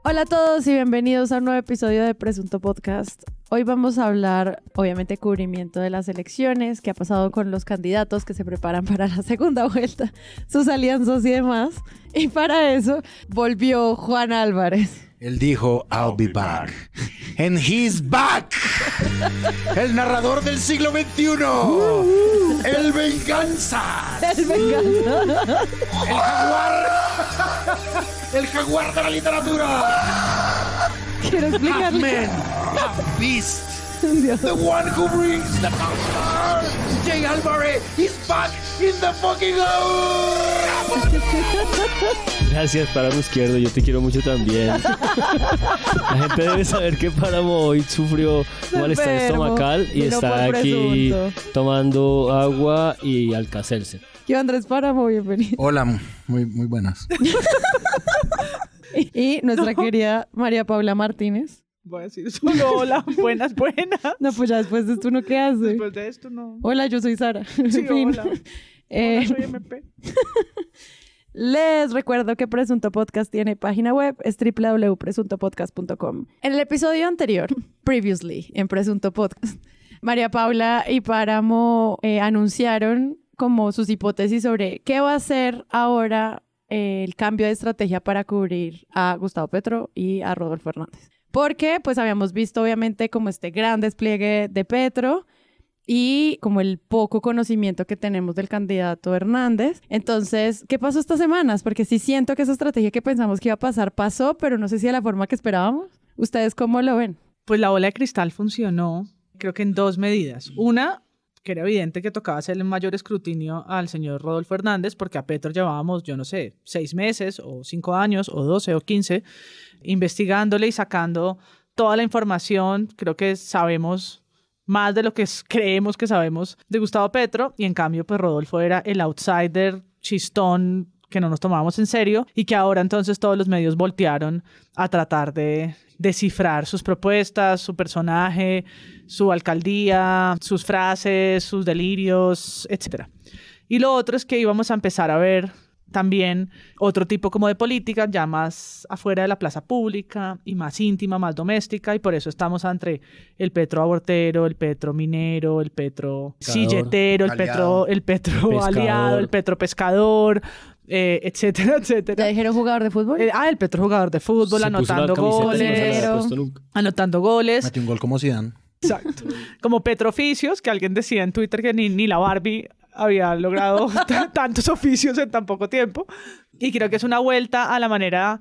Hola a todos y bienvenidos a un nuevo episodio de Presunto Podcast. Hoy vamos a hablar, obviamente, cubrimiento de las elecciones, qué ha pasado con los candidatos que se preparan para la segunda vuelta, sus alianzas y demás. Y para eso volvió Juan Álvarez. Él dijo, I'll be back. And he's back. El narrador del siglo XXI. El venganza. El venganza. El jaguar. El jaguar de la literatura. Quiero explicarle. Half beast. Dios. The one who brings the power. Jay Álvarez is back in the fucking house. Gracias, Páramo Izquierdo, yo te quiero mucho también. La gente debe saber que Páramo hoy sufrió malestar estomacal y está aquí tomando agua y Alka-Seltzer. Yo, Andrés Páramo, bienvenido. Hola, muy buenas. Y nuestra querida María Paula Martínez. Voy a decir solo hola, buenas. No, pues ya después de esto, ¿uno qué hace? Después de esto, no. Hola, yo soy Sara. Sí, En fin. hola. Hola, soy MP. Les recuerdo que Presunto Podcast tiene página web, es www.presuntopodcast.com. En el episodio anterior, previously, en Presunto Podcast, María Paula y Páramo anunciaron como sus hipótesis sobre qué va a hacer ahora el cambio de estrategia para cubrir a Gustavo Petro y a Rodolfo Hernández. Porque pues habíamos visto obviamente como este gran despliegue de Petro y como el poco conocimiento que tenemos del candidato Hernández. Entonces, ¿qué pasó estas semanas? Porque sí siento que esa estrategia que pensamos que iba a pasar pasó, pero no sé si de la forma que esperábamos. ¿Ustedes cómo lo ven? Pues la bola de cristal funcionó, creo que en dos medidas. Una, que era evidente que tocaba hacerle un mayor escrutinio al señor Rodolfo Hernández, porque a Petro llevábamos, yo no sé, 6 meses o 5 años o 12 o 15, investigándole y sacando toda la información. Creo que sabemos más de lo que creemos que sabemos de Gustavo Petro, y en cambio pues Rodolfo era el outsider chistón que no nos tomábamos en serio y que ahora entonces todos los medios voltearon a tratar de descifrar sus propuestas, su personaje, su alcaldía, sus frases, sus delirios, etc. Y lo otro es que íbamos a empezar a ver también otro tipo como de política, ya más afuera de la plaza pública y más íntima, más doméstica, y por eso estamos entre el Petro abortero, el Petro minero, el Petro silletero, el Petro aliado, el Petro pescador, etcétera, etcétera. ¿Ya dijeron jugador de fútbol? El Petro jugador de fútbol, anotando goles. Metió un gol como Zidane. Exacto. Como Petro oficios, que alguien decía en Twitter que ni la Barbie había logrado tantos oficios en tan poco tiempo. Y creo que es una vuelta a la manera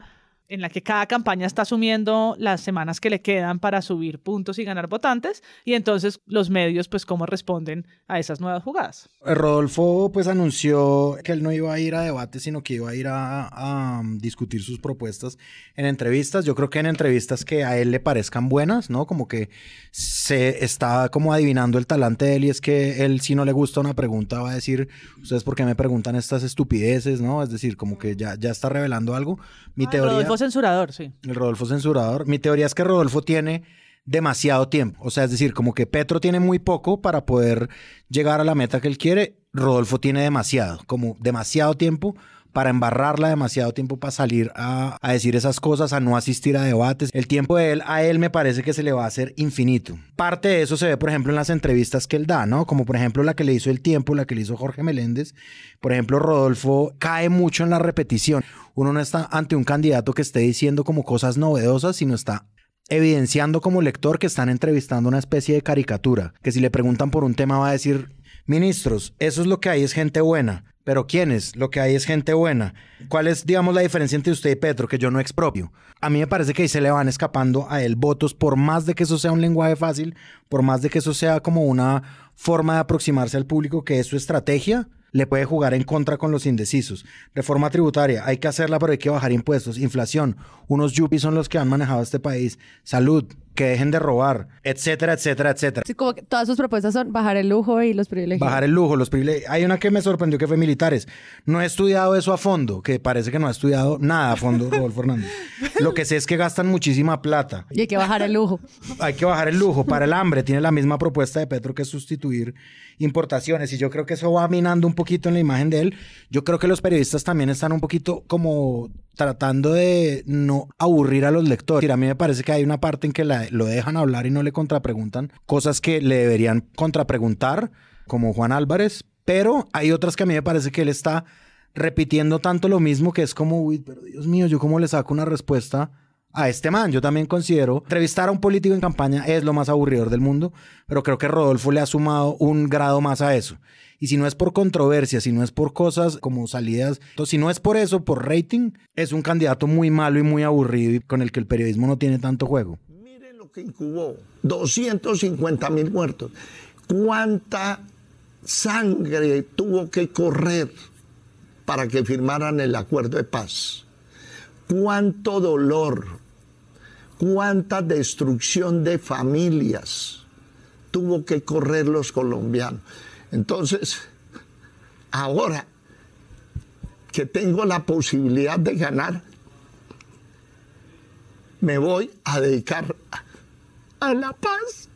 en la que cada campaña está asumiendo las semanas que le quedan para subir puntos y ganar votantes, y entonces los medios pues cómo responden a esas nuevas jugadas. Rodolfo pues anunció que él no iba a ir a debate, sino que iba a ir a discutir sus propuestas en entrevistas. Yo creo que en entrevistas que a él le parezcan buenas, ¿no? Como que se está como adivinando el talante de él, y es que él, si no le gusta una pregunta, va a decir, ¿ustedes por qué me preguntan estas estupideces? ¿No? Es decir, como que ya está revelando algo. Mi teoría... Rodolfo censurador, sí. El Rodolfo censurador. Mi teoría es que Rodolfo tiene demasiado tiempo. O sea, es decir, como que Petro tiene muy poco para poder llegar a la meta que él quiere. Rodolfo tiene demasiado tiempo para embarrarla, demasiado tiempo para salir a decir esas cosas, a no asistir a debates. El tiempo de él, a él me parece que se le va a hacer infinito. Parte de eso se ve, por ejemplo, en las entrevistas que él da, ¿no? Como por ejemplo la que le hizo El Tiempo, la que le hizo Jorge Meléndez. Por ejemplo, Rodolfo cae mucho en la repetición. Uno no está ante un candidato que esté diciendo como cosas novedosas, sino está evidenciando como lector que están entrevistando una especie de caricatura. Que si le preguntan por un tema va a decir, ministros, eso es lo que hay, es gente buena. ¿Pero quiénes? Lo que hay es gente buena. ¿Cuál es, digamos, la diferencia entre usted y Petro? Que yo no expropio. A mí me parece que ahí se le van escapando a él votos, por más de que eso sea un lenguaje fácil, por más de que eso sea como una forma de aproximarse al público, que es su estrategia, le puede jugar en contra con los indecisos. Reforma tributaria, hay que hacerla, pero hay que bajar impuestos. Inflación, unos yuppies son los que han manejado este país. Salud, que dejen de robar, etcétera, etcétera, etcétera. Sí, como que todas sus propuestas son bajar el lujo y los privilegios. Bajar el lujo, los privilegios. Hay una que me sorprendió que fue militares. No he estudiado eso a fondo, que parece que no ha estudiado nada a fondo Rodolfo Hernández. Lo que sé es que gastan muchísima plata. Y hay que bajar el lujo. Hay que bajar el lujo. Para el hambre tiene la misma propuesta de Petro, que es sustituir importaciones, y yo creo que eso va minando un poquito en la imagen de él. Yo creo que los periodistas también están un poquito como tratando de no aburrir a los lectores. A mí me parece que hay una parte en que lo dejan hablar y no le contrapreguntan cosas que le deberían contrapreguntar, como Juan Álvarez, pero hay otras que a mí me parece que él está repitiendo tanto lo mismo que es como, uy, pero Dios mío, ¿yo cómo le saco una respuesta a este man? Yo también considero entrevistar a un político en campaña es lo más aburridor del mundo, pero creo que Rodolfo le ha sumado un grado más a eso. Y si no es por controversia, si no es por cosas como salidas, entonces, si no es por eso, por rating, es un candidato muy malo y muy aburrido y con el que el periodismo no tiene tanto juego. Miren lo que incubó, 250,000 muertos. ¿Cuánta sangre tuvo que correr para que firmaran el acuerdo de paz? ¿Cuánto dolor? ¿Cuánta destrucción de familias tuvo que correr los colombianos? Entonces, ahora que tengo la posibilidad de ganar, me voy a dedicar a la paz.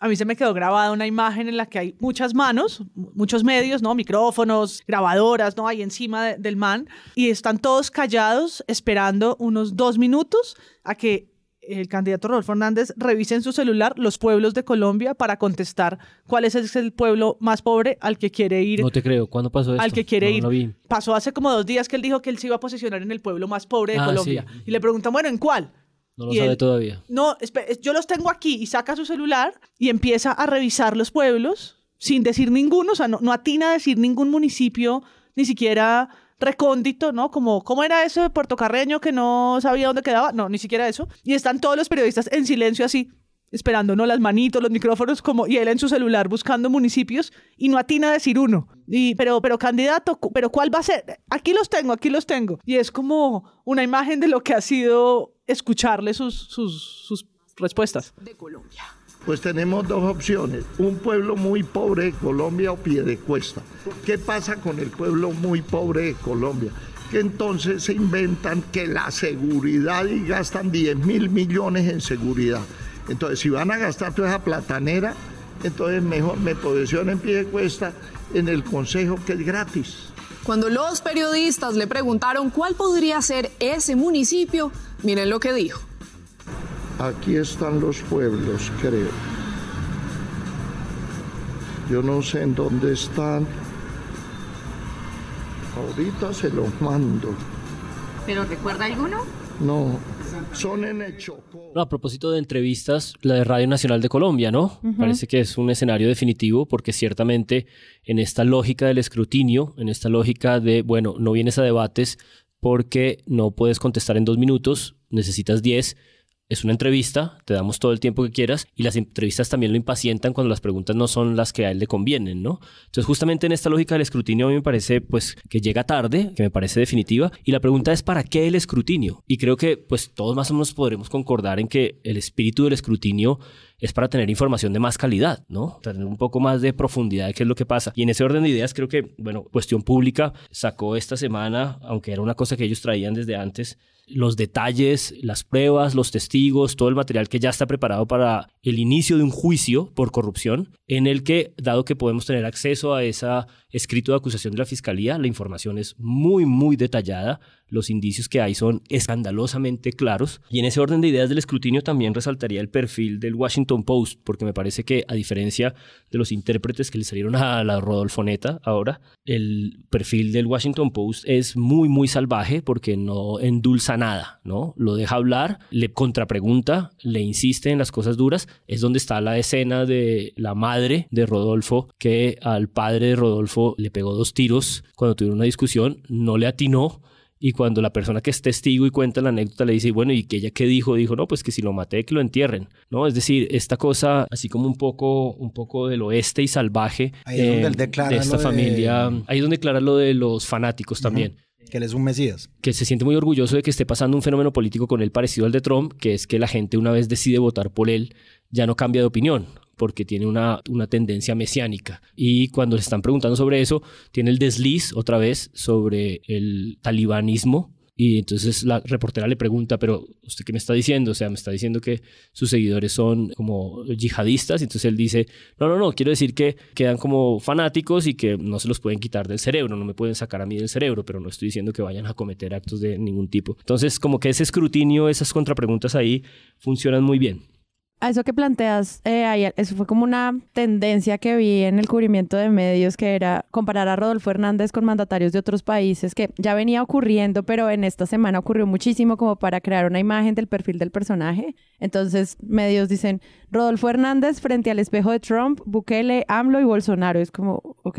A mí se me quedó grabada una imagen en la que hay muchas manos, muchos medios, ¿no? Micrófonos, grabadoras, ¿no? Ahí encima del man. Y están todos callados esperando unos 2 minutos a que el candidato Rodolfo Hernández revise en su celular los pueblos de Colombia para contestar cuál es el pueblo más pobre al que quiere ir. No te creo. ¿Cuándo pasó esto? Al que quiere ir. No vi. Pasó hace como 2 días que él dijo que él se iba a posicionar en el pueblo más pobre de Colombia. Sí. Y le preguntan, bueno, ¿en cuál? No lo sabe todavía. No, yo los tengo aquí, y saca su celular y empieza a revisar los pueblos sin decir ninguno, o sea, no atina a decir ningún municipio, ni siquiera recóndito, ¿no? ¿Cómo era eso de Puerto Carreño que no sabía dónde quedaba? No, ni siquiera eso. Y están todos los periodistas en silencio así, esperando, ¿no? Las manitos, los micrófonos, y él en su celular buscando municipios y no atina a decir uno. Pero candidato, ¿pero cuál va a ser? Aquí los tengo. Y es como una imagen de lo que ha sido escucharle sus respuestas. De Colombia. Pues tenemos 2 opciones, un pueblo muy pobre de Colombia o Piedecuesta. ¿Qué pasa con el pueblo muy pobre de Colombia? Que entonces se inventan que la seguridad y gastan 10.000 millones en seguridad. Entonces, si van a gastar toda esa platanera, entonces mejor me posiciono en Piedecuesta en el consejo, que es gratis. Cuando los periodistas le preguntaron cuál podría ser ese municipio, miren lo que dijo. Aquí están los pueblos, creo. Yo no sé en dónde están. Ahorita se los mando. ¿Pero recuerda alguno? No, son en el Chocó. No, a propósito de entrevistas, la de Radio Nacional de Colombia, ¿no? Parece que es un escenario definitivo porque ciertamente en esta lógica del escrutinio, en esta lógica de, bueno, no vienes a debates porque no puedes contestar en 2 minutos, necesitas 10. Es una entrevista, te damos todo el tiempo que quieras y las entrevistas también lo impacientan cuando las preguntas no son las que a él le convienen, ¿no? Entonces justamente en esta lógica del escrutinio a mí me parece pues que llega tarde, que me parece definitiva, y la pregunta es ¿para qué el escrutinio? Y creo que pues todos más o menos podremos concordar en que el espíritu del escrutinio es para tener información de más calidad, ¿no? Tener un poco más de profundidad de qué es lo que pasa. Y en ese orden de ideas creo que, bueno, Cuestión Pública sacó esta semana, aunque era una cosa que ellos traían desde antes, los detalles, las pruebas, los testigos, todo el material que ya está preparado para el inicio de un juicio por corrupción, en el que, dado que podemos tener acceso a ese escrito de acusación de la Fiscalía, la información es muy, muy detallada, los indicios que hay son escandalosamente claros. Y en ese orden de ideas del escrutinio también resaltaría el perfil del Washington Post, porque me parece que, a diferencia de los intérpretes que le salieron a la Rodolfoneta ahora, el perfil del Washington Post es muy, muy salvaje porque no endulza nada, ¿no? Lo deja hablar, le contrapregunta, le insiste en las cosas duras. Es donde está la escena de la madre de Rodolfo, que al padre de Rodolfo le pegó 2 tiros cuando tuvieron una discusión, no le atinó. Y cuando la persona que es testigo y cuenta la anécdota le dice, bueno, ¿y que ella qué dijo? Dijo, no, pues que si lo maté, que lo entierren, ¿no? Es decir, esta cosa, así como un poco del oeste y salvaje ahí es donde él declara de esta familia. Ahí es donde declara lo de los fanáticos también. Que él es un mesías. Que se siente muy orgulloso de que esté pasando un fenómeno político con él parecido al de Trump, que es que la gente una vez decide votar por él, ya no cambia de opinión, porque tiene una tendencia mesiánica. Y cuando le están preguntando sobre eso, tiene el desliz otra vez sobre el talibanismo Y entonces la reportera le pregunta, pero ¿usted qué me está diciendo? O sea, me está diciendo que sus seguidores son como yihadistas. Y entonces él dice, no, quiero decir que quedan como fanáticos y que no se los pueden quitar del cerebro, no me pueden sacar a mí del cerebro, pero no estoy diciendo que vayan a cometer actos de ningún tipo. Entonces, como que ese escrutinio, esas contrapreguntas ahí funcionan muy bien. A eso que planteas, eso fue como una tendencia que vi en el cubrimiento de medios, que era comparar a Rodolfo Hernández con mandatarios de otros países, que ya venía ocurriendo, pero en esta semana ocurrió muchísimo como para crear una imagen del perfil del personaje. Entonces, medios dicen, Rodolfo Hernández frente al espejo de Trump, Bukele, AMLO y Bolsonaro. Es como, ok.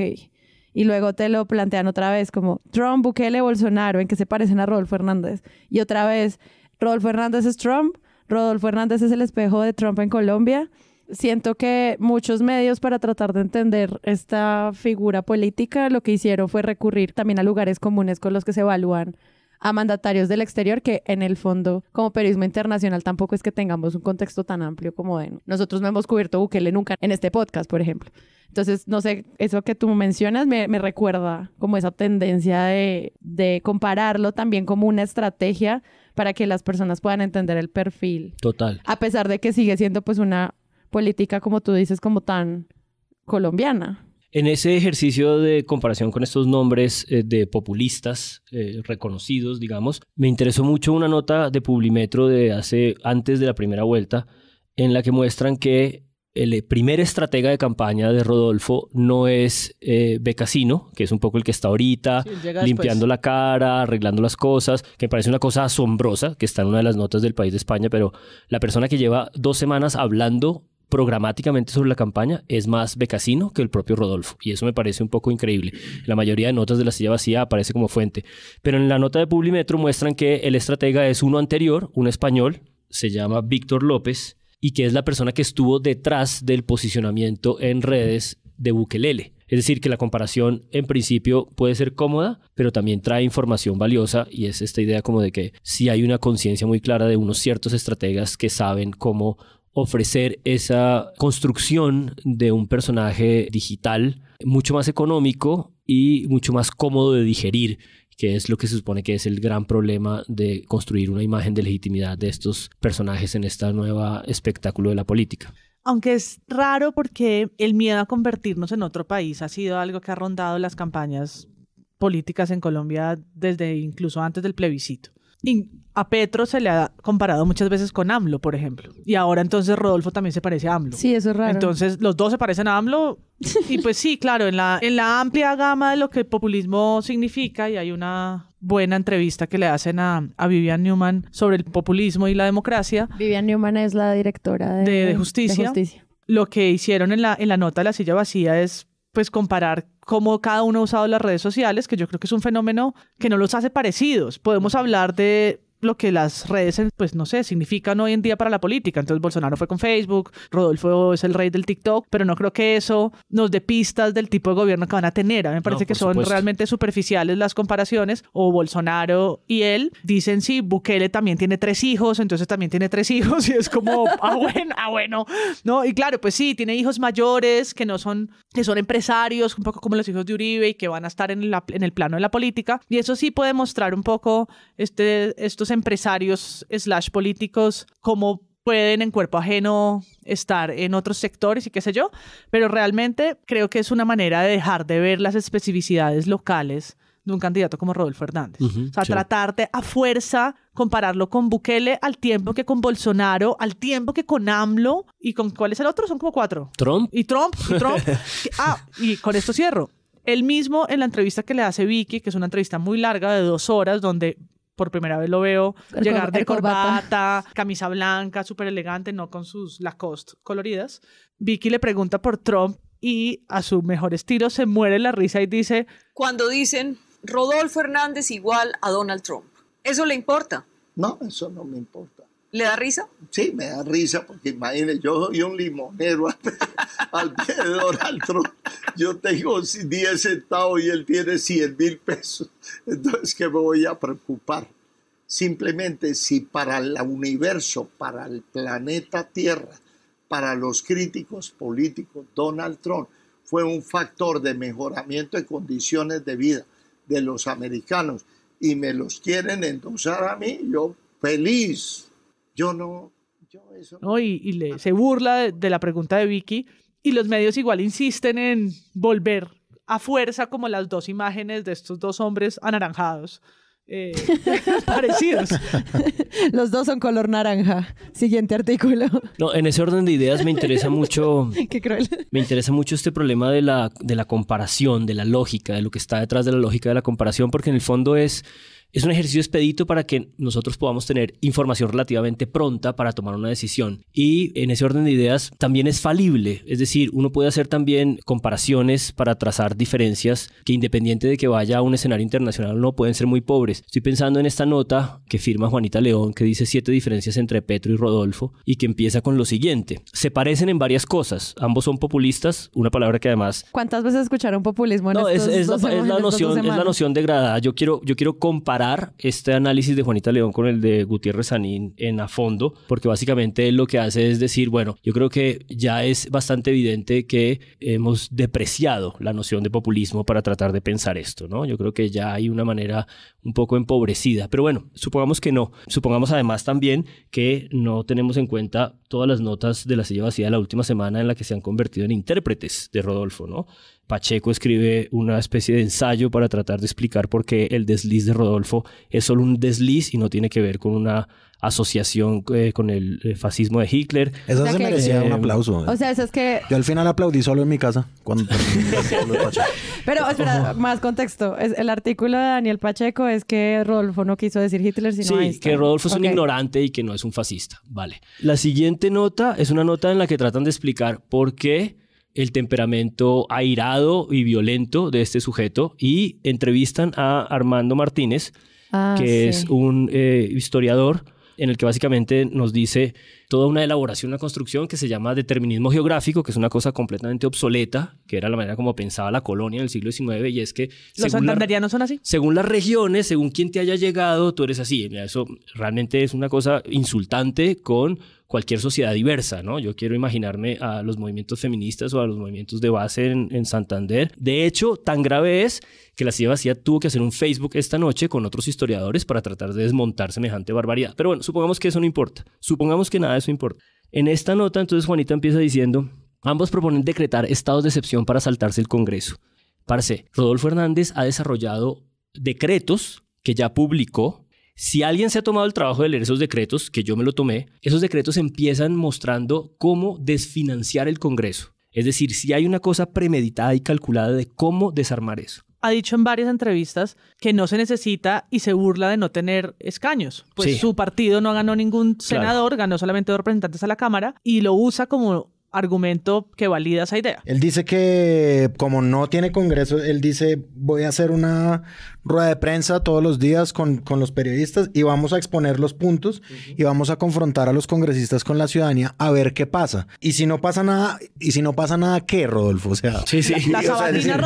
Y luego te lo plantean otra vez como Trump, Bukele, Bolsonaro, ¿en qué se parecen a Rodolfo Hernández? Y otra vez, Rodolfo Hernández es Trump, Rodolfo Hernández es el espejo de Trump en Colombia. Siento que muchos medios, para tratar de entender esta figura política, lo que hicieron fue recurrir también a lugares comunes con los que se evalúan a mandatarios del exterior, que en el fondo, como periodismo internacional, tampoco es que tengamos un contexto tan amplio como de... Nosotros no hemos cubierto Bukele nunca en este podcast, por ejemplo. Entonces, no sé, eso que tú mencionas me recuerda como esa tendencia de compararlo también como una estrategia para que las personas puedan entender el perfil. Total. A pesar de que sigue siendo pues una política, como tú dices, como tan colombiana. En ese ejercicio de comparación con estos nombres de populistas reconocidos, digamos, me interesó mucho una nota de Publimetro de antes de la primera vuelta, en la que muestran que el primer estratega de campaña de Rodolfo no es Becasino, que es un poco el que está ahorita, limpiando la cara, arreglando las cosas, que me parece una cosa asombrosa, que está en una de las notas del País de España, pero la persona que lleva 2 semanas hablando programáticamente sobre la campaña es más Becasino que el propio Rodolfo, y eso me parece un poco increíble. La mayoría de notas de La Silla Vacía aparece como fuente, pero en la nota de Publimetro muestran que el estratega es uno anterior, un español, se llama Víctor López, y que es la persona que estuvo detrás del posicionamiento en redes de Bukelele. Es decir, que la comparación en principio puede ser cómoda, pero también trae información valiosa, y es esta idea como de que sí hay una conciencia muy clara de unos ciertos estrategas que saben cómo ofrecer esa construcción de un personaje digital mucho más económico y mucho más cómodo de digerir, que es lo que se supone que es el gran problema de construir una imagen de legitimidad de estos personajes en esta nueva espectáculo de la política. Aunque es raro porque el miedo a convertirnos en otro país ha sido algo que ha rondado las campañas políticas en Colombia desde incluso antes del plebiscito. Y a Petro se le ha comparado muchas veces con AMLO, por ejemplo. Y ahora entonces Rodolfo también se parece a AMLO. Sí, eso es raro. Entonces los dos se parecen a AMLO. Y pues sí, claro, en la amplia gama de lo que el populismo significa, y hay una buena entrevista que le hacen a Vivian Newman sobre el populismo y la democracia. Vivian Newman es la directora de Justicia. Lo que hicieron en la nota de La Silla Vacía es pues comparar cómo cada uno ha usado las redes sociales, que yo creo que es un fenómeno que no los hace parecidos. Podemos hablar de lo que las redes, pues no sé, significan hoy en día para la política. Entonces Bolsonaro fue con Facebook, Rodolfo es el rey del TikTok, pero no creo que eso nos dé pistas del tipo de gobierno que van a tener. A mí me parece que son realmente superficiales las comparaciones. O Bolsonaro y él dicen, sí, Bukele también tiene 3 hijos, entonces también tiene 3 hijos, y es como, bueno, ¿no? Y claro, pues sí, tiene hijos mayores que son empresarios, un poco como los hijos de Uribe, y que van a estar en el plano de la política, y eso sí puede mostrar un poco estos empresarios / políticos cómo pueden en cuerpo ajeno estar en otros sectores y qué sé yo, pero realmente creo que es una manera de dejar de ver las especificidades locales de un candidato como Rodolfo Hernández. O sea, tratar de a fuerza compararlo con Bukele al tiempo que con Bolsonaro, al tiempo que con AMLO, y con ¿cuál es el otro? Son como 4. Trump. Y Trump. Y con esto cierro. Él mismo, en la entrevista que le hace Vicky, que es una entrevista muy larga de 2 horas, donde por primera vez lo veo llegar de corbata, camisa blanca, súper elegante, no con sus Lacoste coloridas. Vicky le pregunta por Trump y a su mejor estilo se muere la risa y dice: cuando dicen Rodolfo Hernández igual a Donald Trump, ¿eso le importa? No, eso no me importa. ¿Le da risa? Sí, me da risa porque imagínate, yo soy un limonero al pie de Donald Trump. Yo tengo 10 centavos y él tiene 100,000 pesos. Entonces, ¿qué me voy a preocupar? Simplemente si para el universo, para el planeta Tierra, para los críticos políticos, Donald Trump fue un factor de mejoramiento de condiciones de vida de los americanos, y me los quieren endosar a mí, yo feliz. Yo no, yo eso no. No, se burla de la pregunta de Vicky, y los medios igual insisten en volver a fuerza como las dos imágenes de estos dos hombres anaranjados. Parecidos. Los dos son color naranja. Siguiente artículo. No, en ese orden de ideas me interesa mucho. Qué cruel. Me interesa mucho este problema de la comparación, de la lógica, de lo que está detrás de la lógica de la comparación, porque en el fondo es un ejercicio expedito para que nosotros podamos tener información relativamente pronta para tomar una decisión. Y en ese orden de ideas también es falible. Es decir, uno puede hacer también comparaciones para trazar diferencias que, independiente de que vaya a un escenario internacional, no pueden ser muy pobres. Estoy pensando en esta nota que firma Juanita León, que dice 7 diferencias entre Petro y Rodolfo, y que empieza con lo siguiente. Se parecen en varias cosas. Ambos son populistas, una palabra que además... ¿Cuántas veces escucharon populismo en es la noción degradada. Yo quiero comparar este análisis de Juanita León con el de Gutiérrez Sanín a fondo, porque básicamente él lo que hace es decir, bueno, yo creo que ya es bastante evidente que hemos depreciado la noción de populismo para tratar de pensar esto, ¿no? Yo creo que ya hay una manera un poco empobrecida, pero bueno, supongamos que no. Supongamos además también que no tenemos en cuenta todas las notas de la silla vacía de la última semana en la que se han convertido en intérpretes de Rodolfo, ¿no? Pacheco escribe una especie de ensayo para tratar de explicar por qué el desliz de Rodolfo es solo un desliz y no tiene que ver con una asociación con el fascismo de Hitler. Eso se merecía un aplauso. O sea, eso es que... Yo al final aplaudí solo en mi casa. Pero espera, más contexto. El artículo de Daniel Pacheco es que Rodolfo no quiso decir Hitler, sino Einstein. Sí, que Rodolfo es un ignorante y que no es un fascista. Vale. La siguiente nota es una nota en la que tratan de explicar por qué el temperamento airado y violento de este sujeto, y entrevistan a Armando Martínez, que es un historiador en el que básicamente nos dice toda una elaboración, una construcción que se llama determinismo geográfico, que es una cosa completamente obsoleta, que era la manera como pensaba la colonia en el siglo XIX, y es que... ¿Los santanderianos son así? Según las regiones, según quién te haya llegado, tú eres así. Eso realmente es una cosa insultante con cualquier sociedad diversa, ¿no? Yo quiero imaginarme a los movimientos feministas o a los movimientos de base en Santander. De hecho, tan grave es que la silla vacía tuvo que hacer un Facebook esta noche con otros historiadores para tratar de desmontar semejante barbaridad. Pero bueno, supongamos que eso no importa. Supongamos que nada de eso importa. En esta nota, entonces, Juanita empieza diciendo: ambos proponen decretar estados de excepción para saltarse el Congreso. Parce, Rodolfo Hernández ha desarrollado decretos que ya publicó. Si alguien se ha tomado el trabajo de leer esos decretos, que yo me lo tomé, esos decretos empiezan mostrando cómo desfinanciar el Congreso. Es decir, si hay una cosa premeditada y calculada de cómo desarmar eso. Ha dicho en varias entrevistas que no se necesita y se burla de no tener escaños. Pues sí, su partido no ganó ningún senador, ganó solamente 2 representantes a la Cámara, y lo usa como argumento que valida esa idea. Él dice que como no tiene Congreso, él dice: voy a hacer una rueda de prensa todos los días con los periodistas y vamos a exponer los puntos y vamos a confrontar a los congresistas con la ciudadanía a ver qué pasa. Y si no pasa nada, ¿qué, Rodolfo? O sea, La sabatina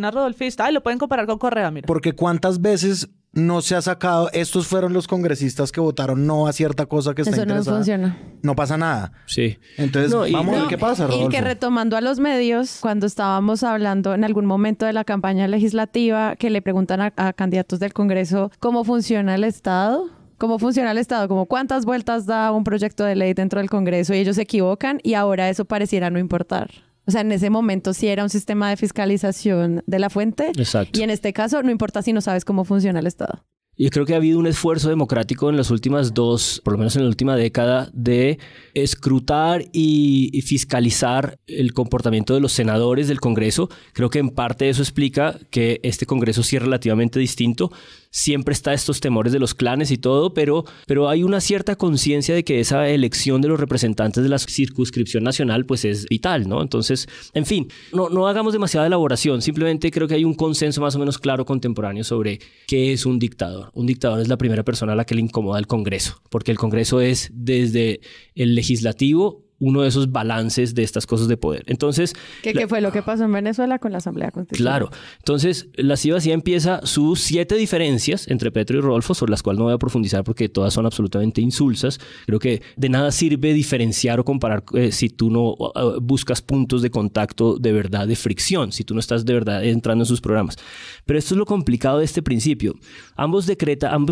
rodolfista, ay, lo pueden comparar con Correa, mira. Porque ¿cuántas veces no se ha sacado? Estos fueron los congresistas que votaron no a cierta cosa que está interesada. Eso no funciona. No pasa nada. Sí. Entonces, vamos a ver qué pasa, Rodolfo. Y que retomando a los medios, cuando estábamos hablando en algún momento de la campaña legislativa, que le preguntan a candidatos del Congreso cómo funciona el Estado. ¿Cómo funciona el Estado? Como cuántas vueltas da un proyecto de ley dentro del Congreso y ellos se equivocan, y ahora eso pareciera no importar. O sea, en ese momento sí era un sistema de fiscalización de la fuente. Exacto. Y en este caso no importa si no sabes cómo funciona el Estado. Yo creo que ha habido un esfuerzo democrático en las últimas por lo menos en la última década, de escrutar y fiscalizar el comportamiento de los senadores del Congreso. Creo que en parte eso explica que este Congreso sí es relativamente distinto. Siempre está estos temores de los clanes y todo, pero hay una cierta conciencia de que esa elección de los representantes de la circunscripción nacional pues es vital, ¿no? Entonces, en fin, no hagamos demasiada elaboración. Simplemente creo que hay un consenso más o menos claro contemporáneo sobre qué es un dictador. Un dictador es la primera persona a la que le incomoda el Congreso, porque el Congreso es desde el legislativo uno de esos balances de estas cosas de poder. Entonces... ¿Qué fue lo que pasó en Venezuela con la Asamblea Constitucional? Claro. Entonces, la Silla Vacía empieza sus 7 diferencias entre Petro y Rodolfo, sobre las cuales no voy a profundizar porque todas son absolutamente insulsas. Creo que de nada sirve diferenciar o comparar si tú no buscas puntos de contacto de verdad, de fricción, si tú no estás de verdad entrando en sus programas. Pero esto es lo complicado de este principio. Ambos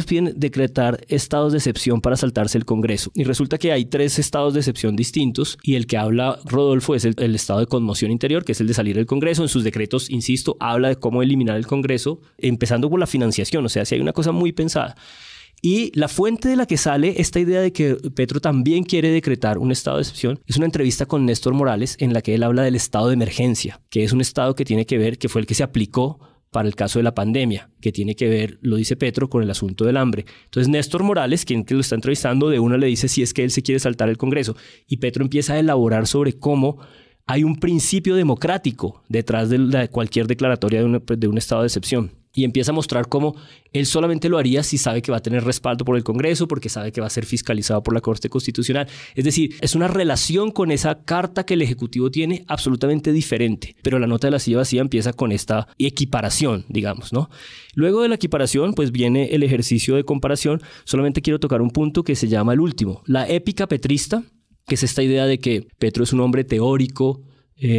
piden decretar estados de excepción para saltarse el Congreso. Y resulta que hay 3 estados de excepción distintos, y el que habla Rodolfo es el estado de conmoción interior, que es el de salir del Congreso. En sus decretos, insisto, habla de cómo eliminar el Congreso, empezando por la financiación. O sea, si hay una cosa muy pensada. Y la fuente de la que sale esta idea de que Petro también quiere decretar un estado de excepción es una entrevista con Néstor Morales en la que él habla del estado de emergencia, que es un estado que tiene que ver, que fue el que se aplicó para el caso de la pandemia, que tiene que ver, lo dice Petro, con el asunto del hambre. Entonces Néstor Morales, quien lo está entrevistando, de una le dice si es que él se quiere saltar el Congreso. Y Petro empieza a elaborar sobre cómo hay un principio democrático detrás de cualquier declaratoria de un estado de excepción. Y empieza a mostrar cómo él solamente lo haría si sabe que va a tener respaldo por el Congreso, porque sabe que va a ser fiscalizado por la Corte Constitucional. Es decir, es una relación con esa carta que el Ejecutivo tiene absolutamente diferente. Pero la nota de la Silla Vacía empieza con esta equiparación, digamos, ¿no? Luego de la equiparación, pues viene el ejercicio de comparación. Solamente quiero tocar un punto que se llama el último. La épica petrista, que es esta idea de que Petro es un hombre teórico,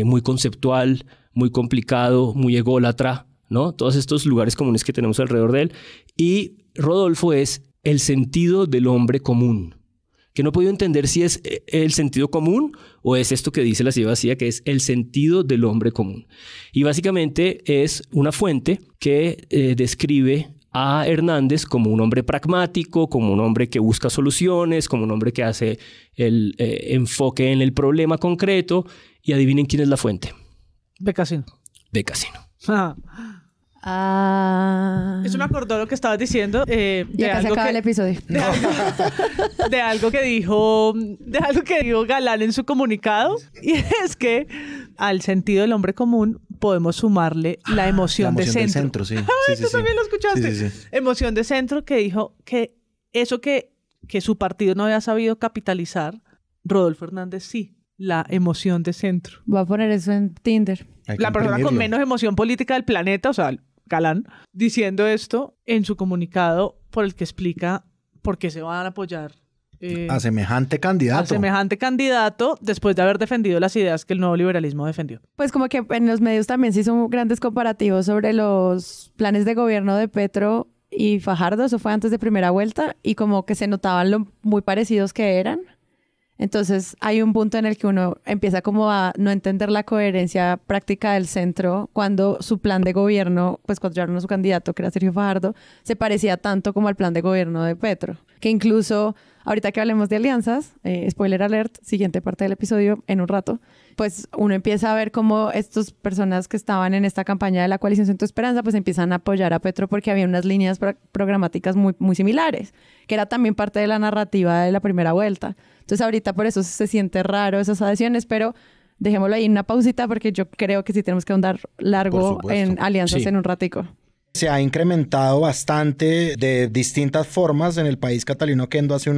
muy conceptual, muy complicado, muy ególatra, ¿no? Todos estos lugares comunes que tenemos alrededor de él. Y Rodolfo es el sentido del hombre común, que no he podido entender si es el sentido común o es esto que dice la Silla Vacía, que es el sentido del hombre común. Y básicamente es una fuente que describe a Hernández como un hombre pragmático, como un hombre que busca soluciones, como un hombre que hace el enfoque en el problema concreto. Y adivinen quién es la fuente. Becasino. Becasino. Eso me acordó lo que estabas diciendo. Ya casi acaba el episodio. De algo que dijo Galán en su comunicado. Y es que al sentido del hombre común podemos sumarle la emoción de centro. Del centro, sí. Ay, sí, tú sí, también lo escuchaste. Sí. Emoción de centro, que dijo que eso que su partido no había sabido capitalizar, Rodolfo Hernández sí. La emoción de centro. Voy a poner eso en Tinder. La persona con menos emoción política del planeta, o sea, Galán, diciendo esto en su comunicado por el que explica por qué se van a apoyar a semejante candidato. A semejante candidato después de haber defendido las ideas que el nuevo liberalismo defendió. Pues como que en los medios también se hizo grandes comparativos sobre los planes de gobierno de Petro y Fajardo. Eso fue antes de primera vuelta y como que se notaban lo muy parecidos que eran. Entonces hay un punto en el que uno empieza como a no entender la coherencia práctica del centro cuando su plan de gobierno, pues cuando llevaron a su candidato, que era Sergio Fajardo, se parecía tanto como al plan de gobierno de Petro. Que incluso, ahorita que hablemos de alianzas, spoiler alert, siguiente parte del episodio en un rato, pues uno empieza a ver cómo estas personas que estaban en esta campaña de la coalición Centro Esperanza, pues empiezan a apoyar a Petro porque había unas líneas programáticas muy, muy similares, que era también parte de la narrativa de la primera vuelta. Entonces ahorita por eso se siente raro esas adhesiones, pero dejémoslo ahí una pausita porque yo creo que sí tenemos que ahondar largo en alianzas en un ratico. Se ha incrementado bastante de distintas formas en el país. Catalino Oquendo hace un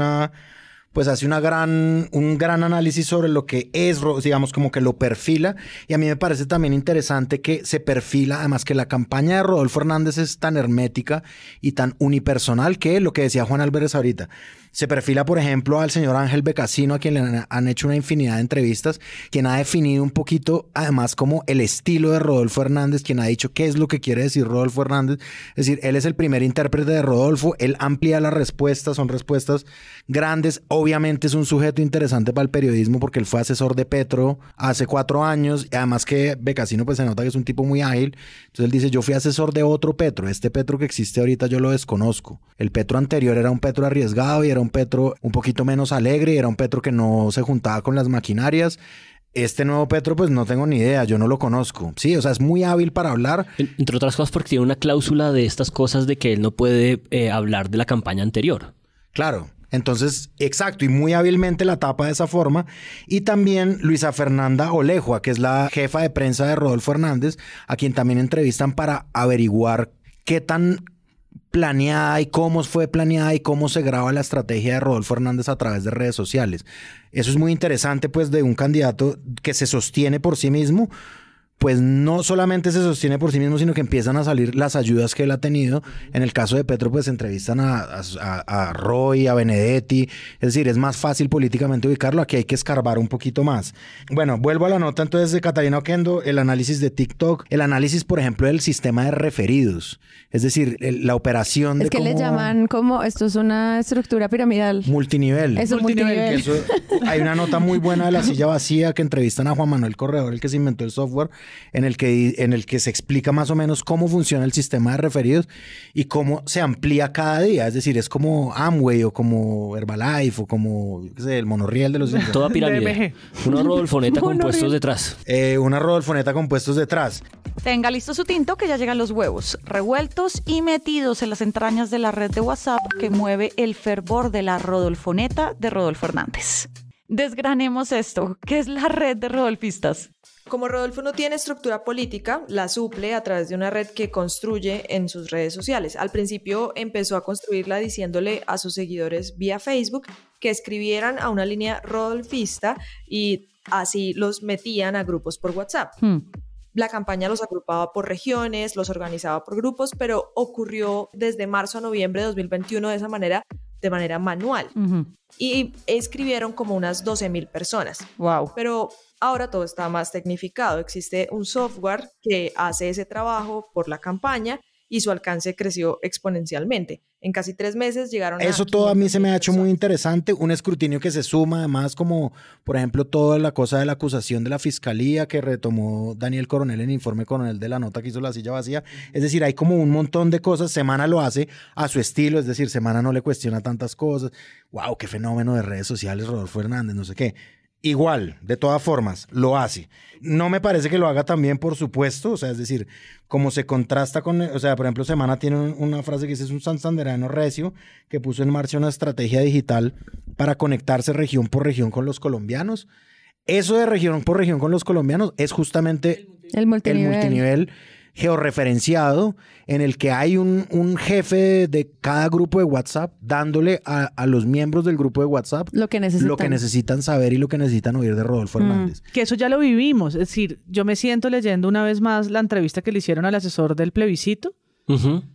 gran análisis sobre lo que es, digamos, como que lo perfila. Y a mí me parece también interesante que se perfila, además que la campaña de Rodolfo Hernández es tan hermética y tan unipersonal que lo que decía Juan Álvarez ahorita. Se perfila, por ejemplo, al señor Ángel Becasino, a quien le han hecho una infinidad de entrevistas, quien ha definido un poquito, además, como el estilo de Rodolfo Hernández, quien ha dicho qué es lo que quiere decir Rodolfo Hernández. Es decir, él es el primer intérprete de Rodolfo, él amplía las respuestas, son respuestas grandes. Obviamente es un sujeto interesante para el periodismo porque él fue asesor de Petro hace 4 años, y además que Becasino pues se nota que es un tipo muy ágil. Entonces él dice, yo fui asesor de otro Petro, este Petro que existe ahorita yo lo desconozco. El Petro anterior era un Petro arriesgado y era un Petro un poquito menos alegre, era un Petro que no se juntaba con las maquinarias. Este nuevo Petro, pues no tengo ni idea, yo no lo conozco. Sí, o sea, es muy hábil para hablar. Entre otras cosas porque tiene una cláusula de estas cosas de que él no puede hablar de la campaña anterior. Claro. Entonces, exacto, y muy hábilmente la tapa de esa forma. Y también Luisa Fernanda Olejua, que es la jefa de prensa de Rodolfo Hernández, a quien también entrevistan para averiguar qué tan planeada y cómo fue planeada y cómo se graba la estrategia de Rodolfo Hernández a través de redes sociales. Eso es muy interesante, pues, de un candidato que se sostiene por sí mismo. Pues no solamente se sostiene por sí mismo, sino que empiezan a salir las ayudas que él ha tenido. En el caso de Petro, pues entrevistan a Roy, a Benedetti. Es decir, es más fácil políticamente ubicarlo. Aquí hay que escarbar un poquito más. Bueno, vuelvo a la nota entonces de Catalina Oquendo, el análisis de TikTok, el análisis, por ejemplo, del sistema de referidos. Es decir, la operación de Es que le llaman como, esto es una estructura piramidal. Multinivel. Es un multinivel. Eso, hay una nota muy buena de La Silla Vacía que entrevistan a Juan Manuel Corredor, el que se inventó el software, en el que se explica más o menos cómo funciona el sistema de referidos y cómo se amplía cada día. Es decir, es como Amway o como Herbalife o como, qué sé, el monorriel de los... Toda pirámide. Una Rodolfoneta con puestos detrás. Una Rodolfoneta con puestos detrás. Tenga listo su tinto que ya llegan los huevos, revueltos y metidos en las entrañas de la red de WhatsApp que mueve el fervor de la Rodolfoneta de Rodolfo Hernández. Desgranemos esto. ¿Qué es la red de rodolfistas? Como Rodolfo no tiene estructura política, la suple a través de una red que construye en sus redes sociales. Al principio empezó a construirla diciéndole a sus seguidores vía Facebook que escribieran a una línea rodolfista y así los metían a grupos por WhatsApp. La campaña los agrupaba por regiones, los organizaba por grupos, pero ocurrió desde marzo a noviembre de 2021 de manera manual. Y escribieron como unas 12,000 personas. Wow. Pero ahora todo está más tecnificado. Existe un software que hace ese trabajo por la campaña y su alcance creció exponencialmente. En casi 3 meses llegaron Eso todo a mí se me ha hecho muy interesante. Un escrutinio que se suma, además, como, por ejemplo, toda la cosa de la acusación de la fiscalía que retomó Daniel Coronel en el informe Coronel de la nota que hizo La Silla Vacía. Es decir, hay como un montón de cosas. Semana lo hace a su estilo, es decir, Semana no le cuestiona tantas cosas. ¡Wow! ¡Qué fenómeno de redes sociales, Rodolfo Hernández! No sé qué. Igual, de todas formas, lo hace. No me parece que lo haga también, por supuesto. O sea, es decir, como se contrasta con... O sea, por ejemplo, Semana tiene una frase que dice: es un santanderano recio que puso en marcha una estrategia digital para conectarse región por región con los colombianos. Eso de región por región con los colombianos es justamente el multinivel georreferenciado, en el que hay un jefe de cada grupo de WhatsApp dándole a los miembros del grupo de WhatsApp lo que necesitan saber y lo que necesitan oír de Rodolfo Hernández. Que eso ya lo vivimos. Es decir, yo me siento leyendo una vez más la entrevista que le hicieron al asesor del plebiscito,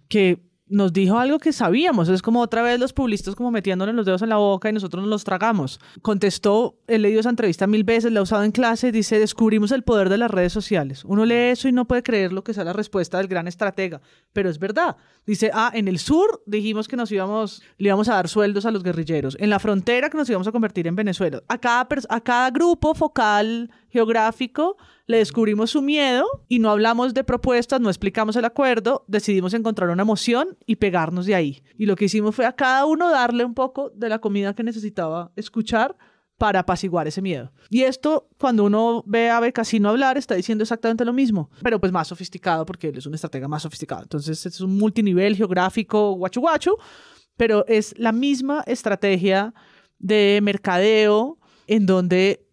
que nos dijo algo que sabíamos. Es como otra vez los publicistas como metiéndole los dedos en la boca y nosotros nos los tragamos. Contestó, he leído esa entrevista 1000 veces, la he usado en clase, dice: descubrimos el poder de las redes sociales. Uno lee eso y no puede creer lo que sea la respuesta del gran estratega, pero es verdad. Dice: en el sur dijimos que le íbamos a dar sueldos a los guerrilleros. En la frontera que nos íbamos a convertir en Venezuela. A cada grupo focal geográfico le descubrimos su miedo y no hablamos de propuestas, no explicamos el acuerdo, decidimos encontrar una emoción y pegarnos de ahí. Y lo que hicimos fue a cada uno darle un poco de la comida que necesitaba escuchar para apaciguar ese miedo. Y esto, cuando uno ve a Becasino hablar, está diciendo exactamente lo mismo, pero pues más sofisticado, porque él es un estratega más sofisticado. Entonces es un multinivel geográfico guachu guachu, pero es la misma estrategia de mercadeo en donde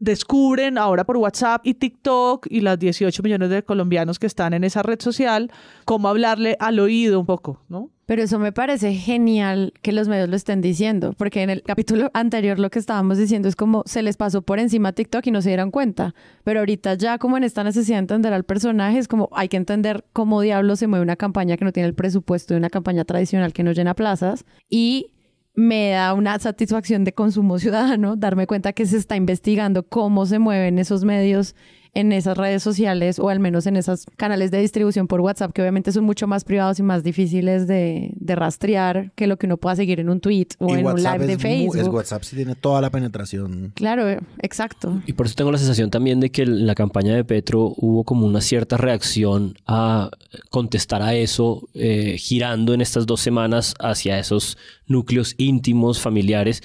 descubren ahora por WhatsApp y TikTok y las 18 millones de colombianos que están en esa red social cómo hablarle al oído un poco, ¿no? Pero eso me parece genial que los medios lo estén diciendo, porque en el capítulo anterior lo que estábamos diciendo es como se les pasó por encima TikTok y no se dieron cuenta. Pero ahorita ya como en esta necesidad de entender al personaje es como hay que entender cómo diablos se mueve una campaña que no tiene el presupuesto de una campaña tradicional que no llena plazas, y me da una satisfacción de consumo ciudadano darme cuenta que se está investigando cómo se mueven esos medios en esas redes sociales, o al menos en esos canales de distribución por WhatsApp, que obviamente son mucho más privados y más difíciles de rastrear que lo que uno pueda seguir en un tweet o en un live de Facebook. WhatsApp sí tiene toda la penetración. Claro, exacto. Y por eso tengo la sensación también de que en la campaña de Petro hubo como una cierta reacción a contestar a eso, girando en estas 2 semanas hacia esos núcleos íntimos, familiares.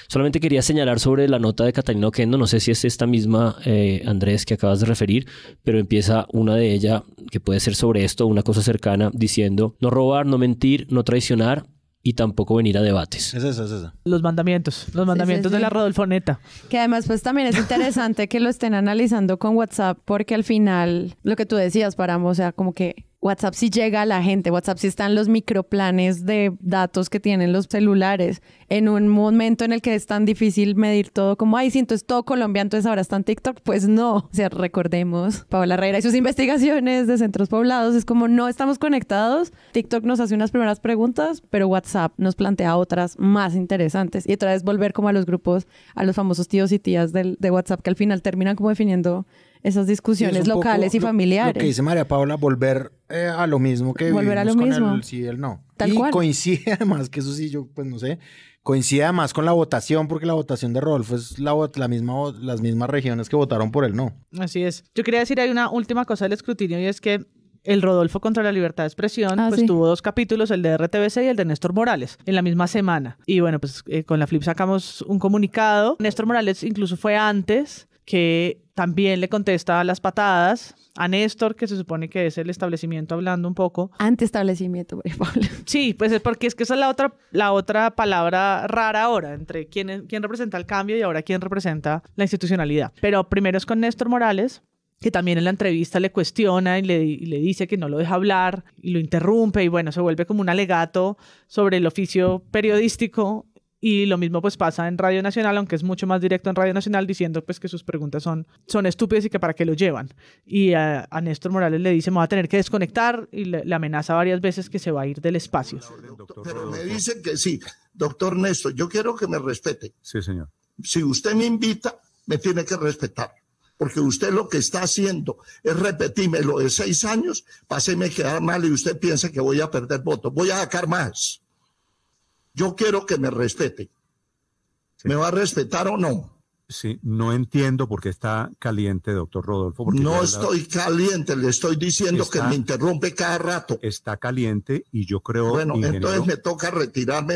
Solamente quería señalar sobre la nota de Catalina Oquendo, no sé si es esta misma, Andrés, que acabas de referir, pero empieza una de ellas que puede ser sobre esto, una cosa cercana, diciendo: no robar, no mentir, no traicionar y tampoco venir a debates. Es eso. Los mandamientos de la Rodolfoneta. Que además pues también es interesante que lo estén analizando con WhatsApp, porque al final, lo que tú decías, Páramo, o sea, como que WhatsApp sí llega a la gente, WhatsApp sí están los microplanes de datos que tienen los celulares en un momento en el que es tan difícil medir todo como, ay, sí, entonces todo Colombia, entonces ahora está en TikTok. Pues no, o sea, recordemos, Paola Herrera y sus investigaciones de centros poblados, es como no estamos conectados, TikTok nos hace unas primeras preguntas, pero WhatsApp nos plantea otras más interesantes y otra vez volver como a los grupos, a los famosos tíos y tías de WhatsApp que al final terminan como definiendo esas discusiones locales y familiares. Lo que dice María Paula, volver a lo mismo que volver a lo mismo. El sí y el no. Tal y cual. Coincide además, que eso sí, yo pues no sé, coincide además con la votación, porque la votación de Rodolfo es las mismas regiones que votaron por el no. Así es. Yo quería decir, hay una última cosa del escrutinio y es que el Rodolfo contra la libertad de expresión pues tuvo 2 capítulos, el de RTBC y el de Néstor Morales, en la misma semana. Y bueno, pues con la Flip sacamos un comunicado. Néstor Morales incluso fue antes, que también le contesta a las patadas a Néstor, que se supone que es el establecimiento, hablando un poco. Antiestablecimiento, María Paula. Sí, pues es porque es que esa es la otra palabra rara ahora, entre quién representa el cambio y ahora quién representa la institucionalidad. Pero primero es con Néstor Morales, que también en la entrevista le cuestiona y le dice que no lo deja hablar y lo interrumpe y bueno, se vuelve como un alegato sobre el oficio periodístico. Y lo mismo pues pasa en Radio Nacional, aunque es mucho más directo en Radio Nacional, diciendo pues que sus preguntas son estúpidas y que para qué lo llevan. Y a Néstor Morales le dice, me va a tener que desconectar, y le amenaza varias veces que se va a ir del espacio. Pero me dicen que sí. Doctor Néstor, yo quiero que me respete. Sí, señor. Si usted me invita, me tiene que respetar. Porque usted lo que está haciendo es repetirme lo de 6 años, para hacerme quedar mal y usted piensa que voy a perder votos. Voy a sacar más. Yo quiero que me respete. Sí. ¿Me va a respetar o no? Sí, no entiendo por qué está caliente, doctor Rodolfo. No estoy caliente, le estoy diciendo que me interrumpe cada rato. Está caliente y yo creo... Bueno, entonces me toca retirarme,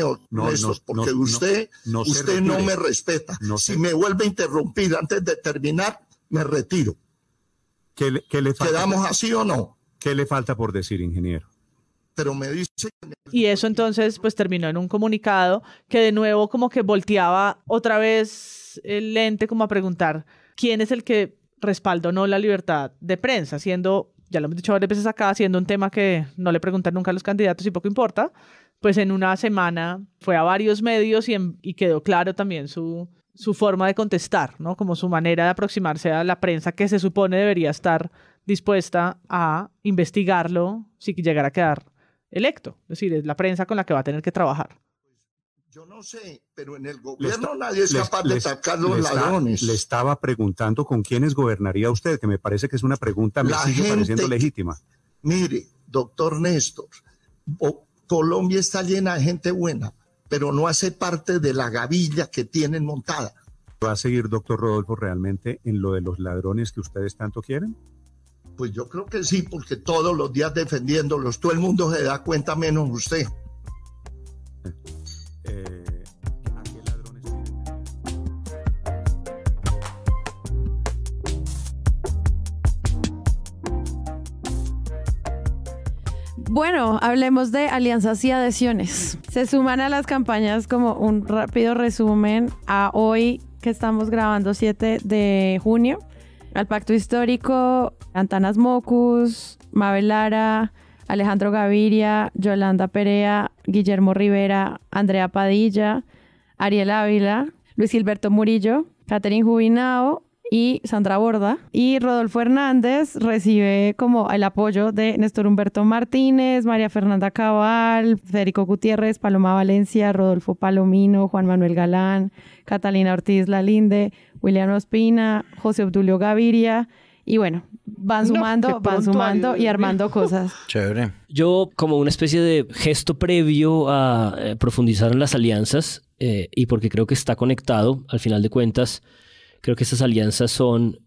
porque usted no me respeta. Si me vuelve a interrumpir antes de terminar, me retiro. ¿Qué le falta? ¿Quedamos así o no? ¿Qué le falta por decir, ingeniero? Pero me dice... Y eso entonces pues terminó en un comunicado que de nuevo como que volteaba otra vez el lente como a preguntar quién es el que respalda o no la libertad de prensa, siendo, ya lo hemos dicho varias veces acá, siendo un tema que no le preguntan nunca a los candidatos y poco importa, pues en una semana fue a varios medios y quedó claro también su forma de contestar, ¿no? Como su manera de aproximarse a la prensa que se supone debería estar dispuesta a investigarlo si llegara a quedar electo. Es decir, es la prensa con la que va a tener que trabajar. Yo no sé, pero en el gobierno nadie es capaz de atacar los ladrones. Le estaba preguntando con quiénes gobernaría usted, que me parece que es una pregunta, me sigue pareciendo legítima. Mire, doctor Néstor, Colombia está llena de gente buena, pero no hace parte de la gavilla que tienen montada. ¿Va a seguir, doctor Rodolfo, realmente en lo de los ladrones que ustedes tanto quieren? Pues yo creo que sí, porque todos los días defendiéndolos, todo el mundo se da cuenta menos usted. ¿A qué ladrones quieren? Bueno, hablemos de alianzas y adhesiones. Se suman a las campañas como un rápido resumen a hoy que estamos grabando 7 de junio. Al Pacto Histórico, Antanas Mocus, Mabel Lara, Alejandro Gaviria, Yolanda Perea, Guillermo Rivera, Andrea Padilla, Ariel Ávila, Luis Gilberto Murillo, Catherine Jubinao y Sandra Borda. Y Rodolfo Hernández recibe como el apoyo de Néstor Humberto Martínez, María Fernanda Cabal, Federico Gutiérrez, Paloma Valencia, Rodolfo Palomino, Juan Manuel Galán, Catalina Ortiz Lalinde, William Ospina, José Obdulio Gaviria. Y bueno, van sumando y armando cosas. Chévere. Yo, como una especie de gesto previo a profundizar en las alianzas, y porque creo que está conectado, al final de cuentas, creo que estas alianzas son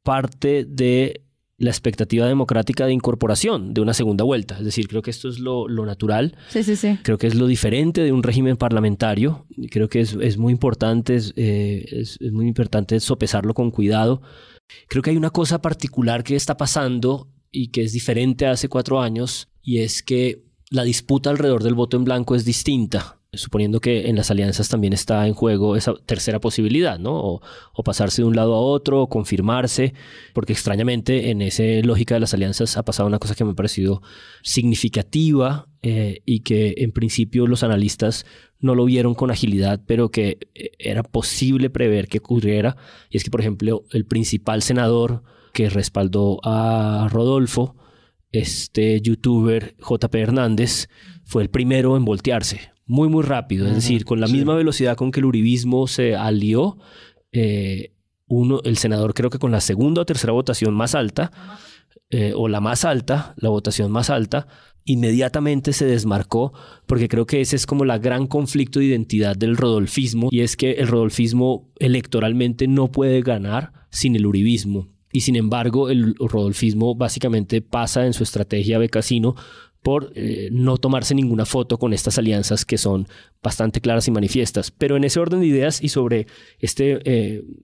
parte de la expectativa democrática de incorporación de una segunda vuelta. Es decir, creo que esto es lo natural. Sí. Creo que es lo diferente de un régimen parlamentario. Creo que es muy importante, es muy importante sopesarlo con cuidado. Creo que hay una cosa particular que está pasando y que es diferente a hace 4 años, y es que la disputa alrededor del voto en blanco es distinta. suponiendo que en las alianzas también está en juego esa tercera posibilidad, ¿no? O pasarse de un lado a otro, o confirmarse, porque extrañamente en esa lógica de las alianzas ha pasado una cosa que me ha parecido significativa y que en principio los analistas no lo vieron con agilidad, pero que era posible prever que ocurriera, y es que, por ejemplo, el principal senador que respaldó a Rodolfo, este youtuber JP Hernández, fue el primero en voltearse, muy muy rápido, es decir, con la misma velocidad con que el uribismo se alió, el senador creo que con la segunda o tercera votación más alta, o la más alta, la votación más alta, inmediatamente se desmarcó, porque creo que ese es como la gran conflicto de identidad del rodolfismo, y es que el rodolfismo electoralmente no puede ganar sin el uribismo, y sin embargo el rodolfismo básicamente pasa en su estrategia becasino por no tomarse ninguna foto con estas alianzas que son bastante claras y manifiestas. Pero en ese orden de ideas y sobre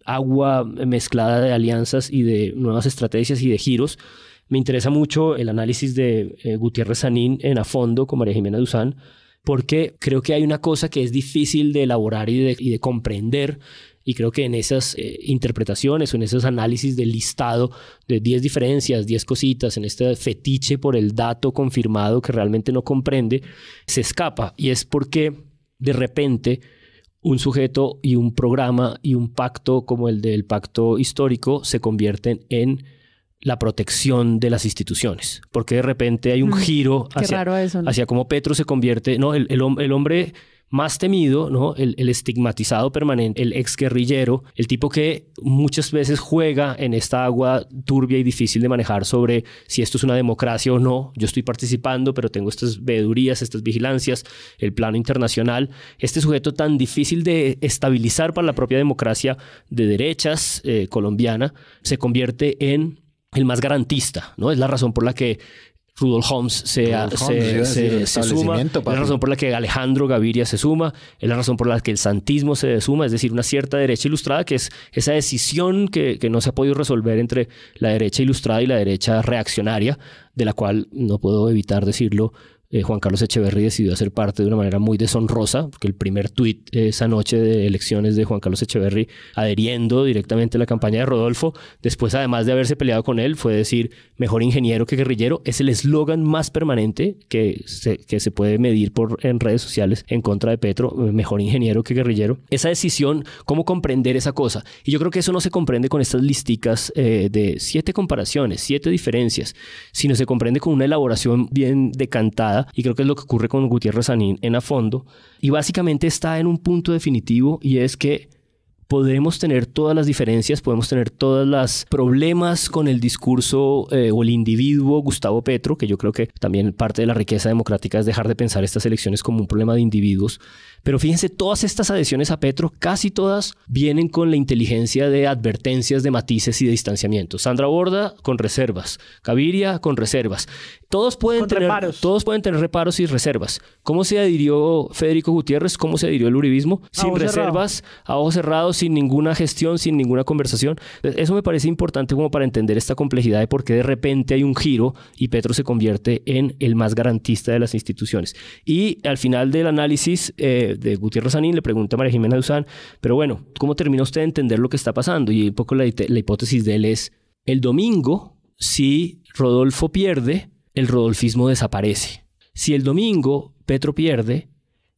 agua mezclada de alianzas y de nuevas estrategias y de giros, me interesa mucho el análisis de Gutiérrez Sanín en A Fondo con María Jimena Duzán, porque creo que hay una cosa que es difícil de elaborar y de comprender, y creo que en esas interpretaciones o en esos análisis del listado de 10 diferencias, 10 cositas, en este fetiche por el dato confirmado que realmente no comprende, se escapa. Y es porque de repente un sujeto y un programa y un pacto como el del pacto histórico se convierten en la protección de las instituciones, porque de repente hay un giro hacia cómo Petro se convierte, ¿no? El hombre más temido, ¿no? El estigmatizado permanente, el exguerrillero, el tipo que muchas veces juega en esta agua turbia y difícil de manejar sobre si esto es una democracia o no. Yo estoy participando, pero tengo estas veedurías, estas vigilancias, el plano internacional. Este sujeto tan difícil de estabilizar para la propia democracia de derechas colombiana se convierte en el más garantista, ¿no? Es la razón por la que Rudolf Holmes se suma, es la razón por la que Alejandro Gaviria se suma, es la razón por la que el santismo se suma, es decir, una cierta derecha ilustrada, que es esa decisión que no se ha podido resolver entre la derecha ilustrada y la derecha reaccionaria, de la cual no puedo evitar decirlo. Juan Carlos Echeverry decidió hacer parte de una manera muy deshonrosa, porque el primer tuit esa noche de elecciones de Juan Carlos Echeverry adheriendo directamente a la campaña de Rodolfo, después además de haberse peleado con él, fue decir mejor ingeniero que guerrillero. Es el eslogan más permanente que se puede medir en redes sociales en contra de Petro, mejor ingeniero que guerrillero. Esa decisión, cómo comprender esa cosa, y yo creo que eso no se comprende con estas listicas de 7 comparaciones, 7 diferencias, sino se comprende con una elaboración bien decantada. Y creo que es lo que ocurre con Gutiérrez Sanín en A Fondo. Y básicamente está en un punto definitivo, y es que podemos tener todas las diferencias, podemos tener todos los problemas con el discurso o el individuo Gustavo Petro, que yo creo que también parte de la riqueza democrática es dejar de pensar estas elecciones como un problema de individuos. Pero fíjense, todas estas adhesiones a Petro, casi todas, vienen con la inteligencia de advertencias de matices y de distanciamiento. Sandra Borda con reservas, Gaviria con reservas. Todos pueden tener reparos y reservas. ¿Cómo se adhirió Federico Gutiérrez? ¿Cómo se adhirió el uribismo? Sin reservas, a ojos cerrados, sin ninguna gestión, sin ninguna conversación. Eso me parece importante como para entender esta complejidad de por qué de repente hay un giro y Petro se convierte en el más garantista de las instituciones. Y al final del análisis de Gutiérrez Sanín le pregunta a María Jimena Duzán, pero bueno, ¿cómo termina usted de entender lo que está pasando? Y un poco la hipótesis de él es, el domingo, si Rodolfo pierde, el rodolfismo desaparece. Si el domingo Petro pierde,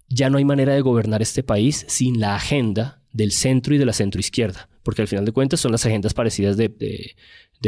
ya no hay manera de gobernar este país sin la agenda del centro y de la centroizquierda, porque al final de cuentas son las agendas parecidas de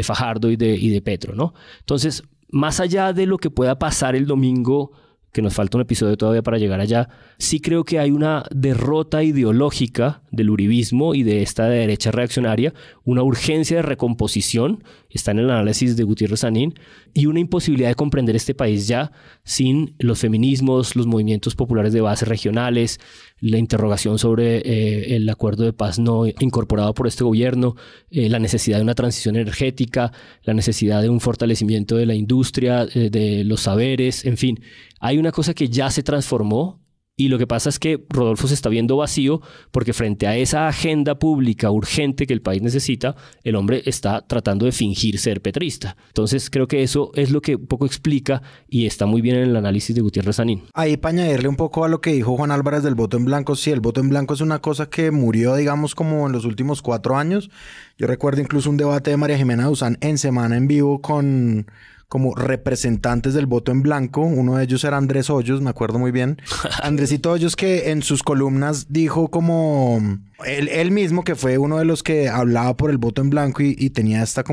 Fajardo y de Petro, ¿no? Entonces, más allá de lo que pueda pasar el domingo, que nos falta un episodio todavía para llegar allá, sí creo que hay una derrota ideológica del uribismo y de esta derecha reaccionaria, una urgencia de recomposición, está en el análisis de Gutiérrez Sanín, y una imposibilidad de comprender este país ya sin los feminismos, los movimientos populares de base regionales, la interrogación sobre el acuerdo de paz no incorporado por este gobierno, la necesidad de una transición energética, la necesidad de un fortalecimiento de la industria, de los saberes, en fin. Hay una cosa que ya se transformó Y lo que pasa es que Rodolfo se está viendo vacío porque frente a esa agenda pública urgente que el país necesita, el hombre está tratando de fingir ser petrista. Entonces creo que eso es lo que un poco explica y está muy bien en el análisis de Gutiérrez Sanín. Ahí para añadirle un poco a lo que dijo Juan Álvarez del voto en blanco, sí, el voto en blanco es una cosa que murió, digamos, como en los últimos 4 años. Yo recuerdo incluso un debate de María Jimena Duzán en Semana en Vivo con como representantes del voto en blanco. Uno de ellos era Andrés Hoyos, me acuerdo muy bien. Andresito Hoyos, que en sus columnas dijo como él mismo, que fue uno de los que hablaba por el voto en blanco y tenía esta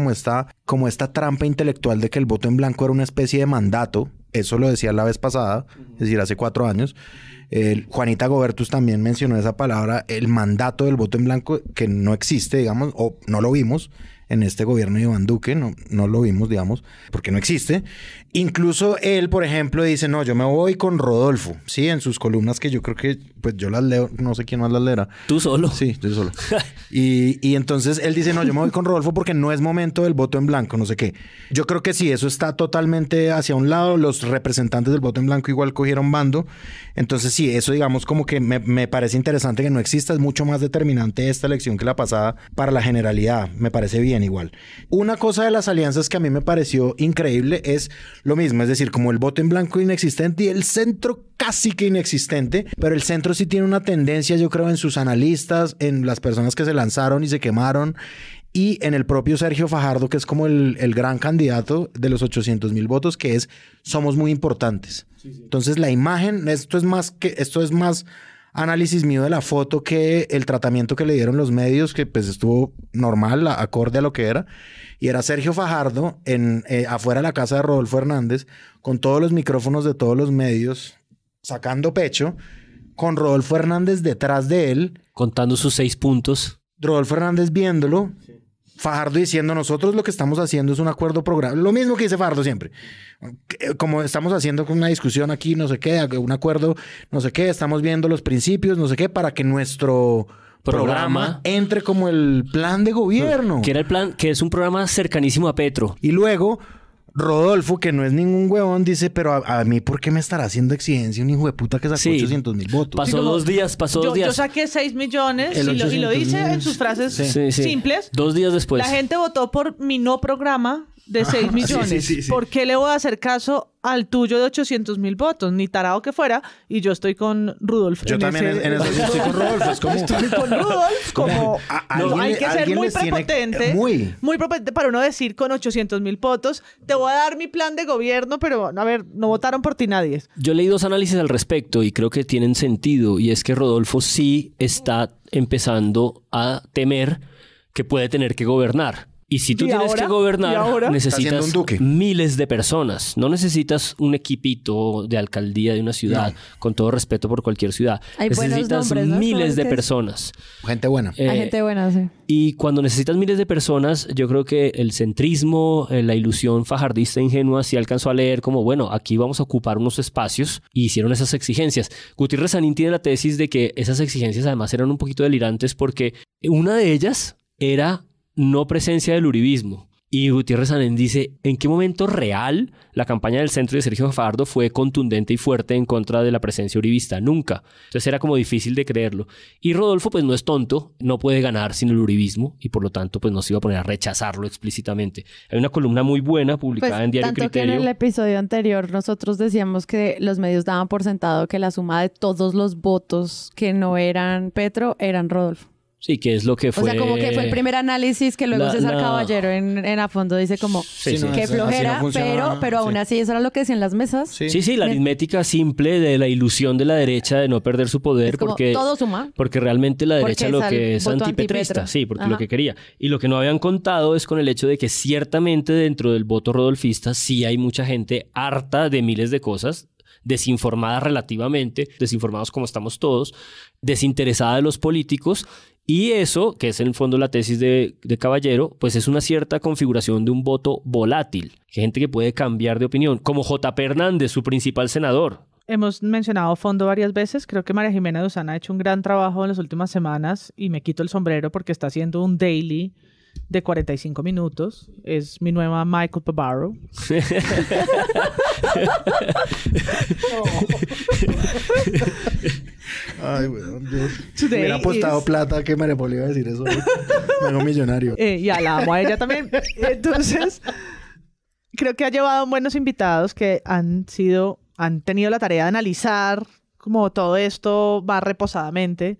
trampa intelectual de que el voto en blanco era una especie de mandato. Eso lo decía la vez pasada, es decir, hace 4 años. Juanita Gobertus también mencionó esa palabra, el mandato del voto en blanco, que no existe, digamos, o no lo vimos en este gobierno de Iván Duque, no lo vimos, digamos, porque no existe. Incluso él, por ejemplo, dice, no, yo me voy con Rodolfo, ¿sí? En sus columnas, que yo creo que, pues yo las leo, no sé quién más las leerá. ¿Tú solo? Sí, yo solo. y entonces él dice, no, yo me voy con Rodolfo porque no es momento del voto en blanco, no sé qué. Yo creo que sí, eso está totalmente hacia un lado. Los representantes del voto en blanco igual cogieron bando. Entonces sí, eso digamos como que me parece interesante que no exista. Es mucho más determinante esta elección que la pasada para la generalidad. Me parece bien igual. Una cosa de las alianzas que a mí me pareció increíble es lo mismo, es decir, como el voto en blanco inexistente y el centro casi que inexistente, pero el centro sí tiene una tendencia, yo creo, en sus analistas, en las personas que se lanzaron y se quemaron, y en el propio Sergio Fajardo, que es como el gran candidato de los 800,000 votos, que es somos muy importantes. Sí. Entonces la imagen, esto es más análisis mío de la foto que el tratamiento que le dieron los medios, que pues estuvo normal, acorde a lo que era. Y era Sergio Fajardo afuera de la casa de Rodolfo Hernández, con todos los micrófonos de todos los medios, sacando pecho, con Rodolfo Hernández detrás de él. Contando sus 6 puntos. Rodolfo Hernández viéndolo. Sí. Fajardo diciendo, nosotros lo que estamos haciendo es un acuerdo programa. Lo mismo que dice Fajardo siempre. Como estamos haciendo una discusión aquí, no sé qué, un acuerdo, no sé qué, estamos viendo los principios, no sé qué, para que nuestro programa entre como el plan de gobierno. Que era el plan, que es un programa cercanísimo a Petro. Y luego Rodolfo, que no es ningún huevón, dice, pero a mí, ¿por qué me estará haciendo exigencia un hijo de puta que sacó 800,000 votos? Pasó 2 días, Yo saqué 6 millones y lo dice en sus frases simples. 2 días después. La gente votó por mi no programa de 6 millones. Sí. ¿Por qué le voy a hacer caso al tuyo de 800,000 votos? Ni tarado que fuera. Y yo estoy con Rudolf. Yo también en eso estoy con Rudolf. Es como... Estoy con Rudolf. Como... hay que ser muy prepotente. Muy prepotente para uno decir con 800,000 votos, te voy a dar mi plan de gobierno, pero a ver, no votaron por ti nadie. Yo leí 2 análisis al respecto y creo que tienen sentido. Y es que Rodolfo sí está empezando a temer que puede tener que gobernar. Y si tú tienes que gobernar, necesitas miles de personas. No necesitas un equipito de alcaldía de una ciudad, con todo respeto por cualquier ciudad. Hay necesitas miles de personas. Gente buena. Hay gente buena, sí. Y cuando necesitas miles de personas, yo creo que el centrismo, la ilusión fajardista ingenua, sí alcanzó a leer como, bueno, aquí vamos a ocupar unos espacios, y hicieron esas exigencias. Gutiérrez Sanín tiene la tesis de que esas exigencias además eran un poquito delirantes porque una de ellas era no presencia del uribismo. Y Gutiérrez Sanín dice, ¿en qué momento real la campaña del centro de Sergio Fajardo fue contundente y fuerte en contra de la presencia uribista? Nunca. Entonces era como difícil de creerlo. Y Rodolfo pues no es tonto, no puede ganar sin el uribismo y por lo tanto pues no se iba a poner a rechazarlo explícitamente. Hay una columna muy buena publicada en Diario Criterio. Que en el episodio anterior nosotros decíamos que los medios daban por sentado que la suma de todos los votos que no eran Petro eran Rodolfo. Sí, que es lo que fue... O sea, como que fue el primer análisis que luego César Caballero en a fondo dice como que flojera, pero aún así eso era lo que decían las mesas. Sí, la aritmética simple de la ilusión de la derecha de no perder su poder, porque todo suma. Porque realmente la derecha lo que es antipetrista, sí, porque lo que quería. Y lo que no habían contado es con el hecho de que ciertamente dentro del voto rodolfista sí hay mucha gente harta de miles de cosas, desinformada relativamente, desinformados como estamos todos, desinteresada de los políticos. Y eso, que es en el fondo la tesis de Caballero, pues es una cierta configuración de un voto volátil. Gente que puede cambiar de opinión, como J.P. Hernández, su principal senador. Hemos mencionado fondo varias veces. Creo que María Jimena Duzán ha hecho un gran trabajo en las últimas semanas y me quito el sombrero porque está haciendo un daily de 45 minutos. Es mi nueva Michael Barbaro. Ay, weón, yo hubiera apostado plata que María Paula iba a decir eso. Me hago millonario. Y la amo a ella también. Entonces, creo que ha llevado buenos invitados que han tenido la tarea de analizar como todo esto más reposadamente.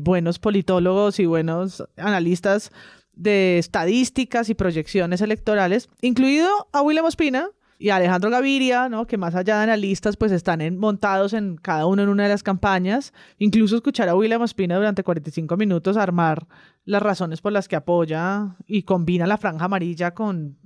Buenos politólogos y buenos analistas de estadísticas y proyecciones electorales, incluido a William Ospina y a Alejandro Gaviria, ¿no? Que más allá de analistas, pues están montados en cada uno en una de las campañas. Incluso escuchar a William Ospina durante 45 minutos armar las razones por las que apoya y combina la franja amarilla con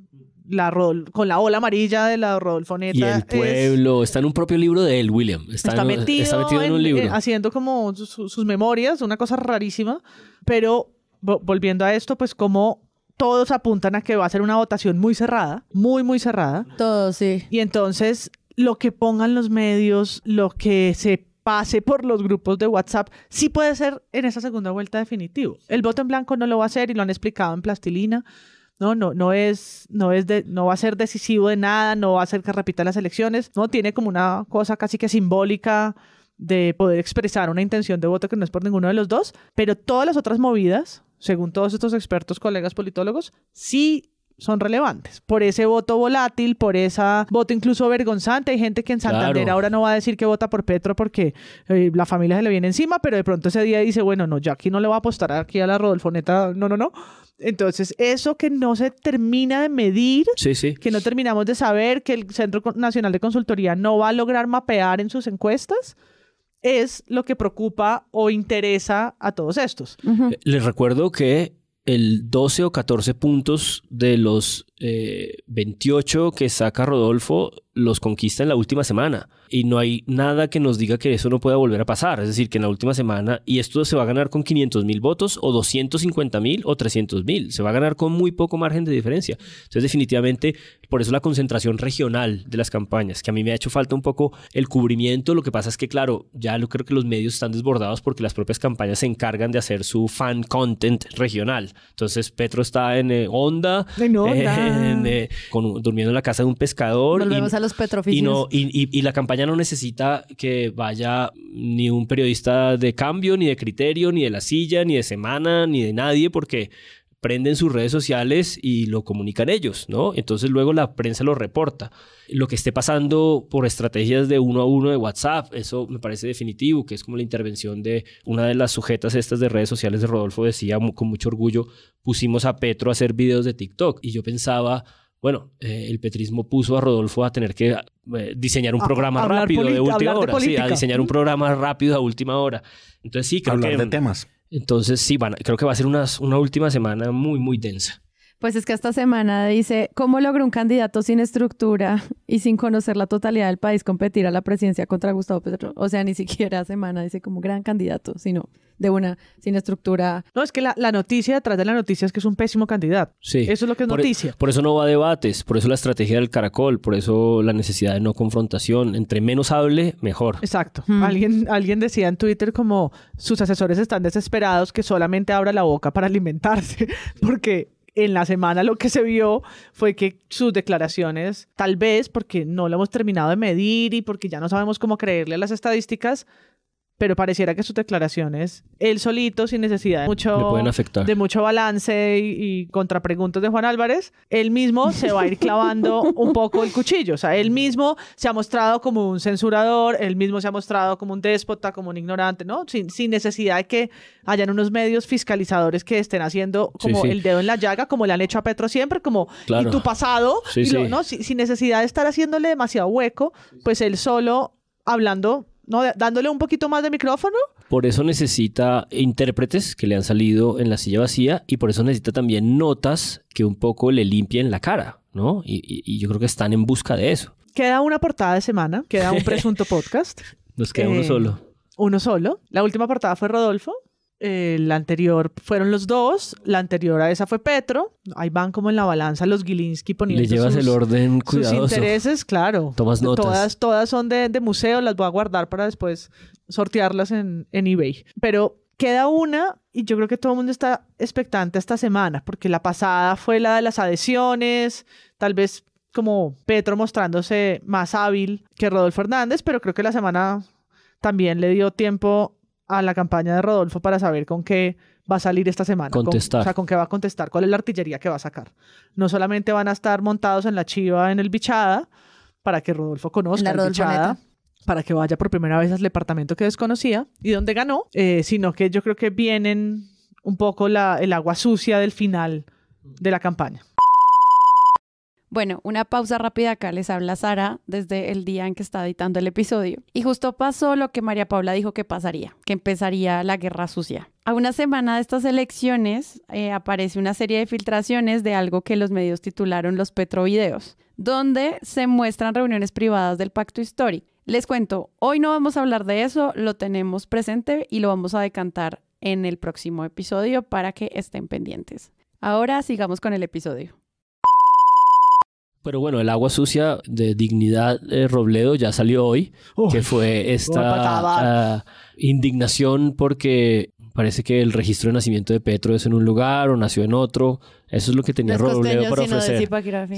la ola amarilla de la Rodolfoneta. Y el pueblo. Está en un propio libro de él, William. Está metido en un libro. Haciendo como sus memorias, una cosa rarísima. Pero volviendo a esto, pues como todos apuntan a que va a ser una votación muy cerrada, muy, muy cerrada. Todos, sí. Y entonces, lo que pongan los medios, lo que se pase por los grupos de WhatsApp, sí puede ser en esa segunda vuelta definitivo. El voto en blanco no lo va a hacer y lo han explicado en plastilina. No va a ser decisivo de nada, no va a hacer que repita las elecciones, no tiene como una cosa casi que simbólica de poder expresar una intención de voto que no es por ninguno de los dos, pero todas las otras movidas, según todos estos expertos, colegas politólogos, sí son relevantes. Por ese voto volátil, por ese voto incluso vergonzante. Hay gente que en Santander ahora no va a decir que vota por Petro porque la familia se le viene encima, pero de pronto ese día dice, bueno, no, yo aquí no le voy a apostar aquí a la Rodolfoneta, no. Entonces, eso que no se termina de medir, que no terminamos de saber, que el Centro Nacional de Consultoría no va a lograr mapear en sus encuestas, es lo que preocupa o interesa a todos estos. Les recuerdo que el 12 o 14 puntos de los 28 que saca Rodolfo los conquista en la última semana. Y no hay nada que nos diga que eso no pueda volver a pasar. Es decir, que en la última semana, y esto se va a ganar con 500,000 votos o 250,000 o 300,000. Se va a ganar con muy poco margen de diferencia. Entonces, definitivamente, por eso la concentración regional de las campañas, que a mí me ha hecho falta un poco el cubrimiento. Lo que pasa es que, claro, ya creo que los medios están desbordados porque las propias campañas se encargan de hacer su fan content regional. Entonces, Petro está en Onda, durmiendo en la casa de un pescador. Volvemos a los petroficios. Y la campaña no necesita que vaya ni un periodista de Cambio, ni de Criterio, ni de La Silla, ni de Semana, ni de nadie, porque prenden sus redes sociales y lo comunican ellos, ¿no? Entonces luego la prensa lo reporta. Lo que esté pasando por estrategias de uno a uno de WhatsApp, eso me parece definitivo, que es como la intervención de una de las sujetas estas de redes sociales de Rodolfo, decía con mucho orgullo, pusimos a Petro a hacer videos de TikTok. Y yo pensaba, bueno, el petrismo puso a Rodolfo a tener que diseñar un programa rápido de última hora. Sí, a diseñar un programa rápido a última hora. Entonces sí, creo hablar de temas. Entonces sí, creo que va a ser una última semana muy, muy densa. Pues es que esta semana dice, ¿cómo logra un candidato sin estructura y sin conocer la totalidad del país competir a la presidencia contra Gustavo Petro? O sea, ni siquiera semana dice como gran candidato, sino de una sin estructura. No, es que la noticia detrás de la noticia es que es un pésimo candidato. Sí. Eso es lo que es noticia. Por eso no va a debates, por eso la estrategia del caracol, por eso la necesidad de no confrontación. Entre menos hable, mejor. Exacto. Alguien decía en Twitter como sus asesores están desesperados que solamente abra la boca para alimentarse, porque en la semana lo que se vio fue que sus declaraciones, tal vez porque no lo hemos terminado de medir y porque ya no sabemos cómo creerle a las estadísticas, pero pareciera que sus declaraciones, él solito, sin necesidad de mucho balance y contrapreguntas de Juan Álvarez, él mismo se va a ir clavando un poco el cuchillo. O sea, él mismo se ha mostrado como un censurador, él mismo se ha mostrado como un déspota, como un ignorante, ¿no? Sin necesidad de que hayan unos medios fiscalizadores que estén haciendo como el dedo en la llaga, como le han hecho a Petro siempre, como y tu pasado, ¿no? Sin necesidad de estar haciéndole demasiado hueco, pues él solo hablando, ¿no? Dándole un poquito más de micrófono. Por eso necesita intérpretes que le han salido en La Silla Vacía y por eso necesita también notas que un poco le limpien la cara, ¿no? Y yo creo que están en busca de eso. Queda una portada de semana, queda un presunto podcast. Nos queda uno solo. Uno solo. La última portada fue Rodolfo. La anterior fueron los dos. La anterior a esa fue Petro. Ahí van como en la balanza los Gilinski poniendo le llevas el orden cuidadoso. Sus intereses, claro. Tomas notas. Todas son de museo. Las voy a guardar para después sortearlas en eBay. Pero queda una y yo creo que todo el mundo está expectante esta semana porque la pasada fue la de las adhesiones. Tal vez como Petro mostrándose más hábil que Rodolfo Hernández, pero creo que la semana también le dio tiempo a la campaña de Rodolfo para saber con qué va a salir esta semana. Contestar. Con qué va a contestar, cuál es la artillería que va a sacar. No solamente van a estar montados en la chiva en el Bichada, para que Rodolfo conozca el Bichada, para que vaya por primera vez al departamento que desconocía y donde ganó, sino que yo creo que vienen un poco el agua sucia del final de la campaña. Bueno, una pausa rápida acá. Les habla Sara desde el día en que está editando el episodio. Y justo pasó lo que María Paula dijo que pasaría, que empezaría la guerra sucia. A una semana de estas elecciones aparece una serie de filtraciones de algo que los medios titularon los Petrovideos, donde se muestran reuniones privadas del pacto histórico. Les cuento, hoy no vamos a hablar de eso, lo tenemos presente y lo vamos a decantar en el próximo episodio para que estén pendientes. Ahora sigamos con el episodio. Pero bueno, el agua sucia de Dignidad Robledo ya salió hoy, que fue esta indignación porque parece que el registro de nacimiento de Petro es en un lugar o nació en otro. Eso es lo que tenía Robledo para ofrecer.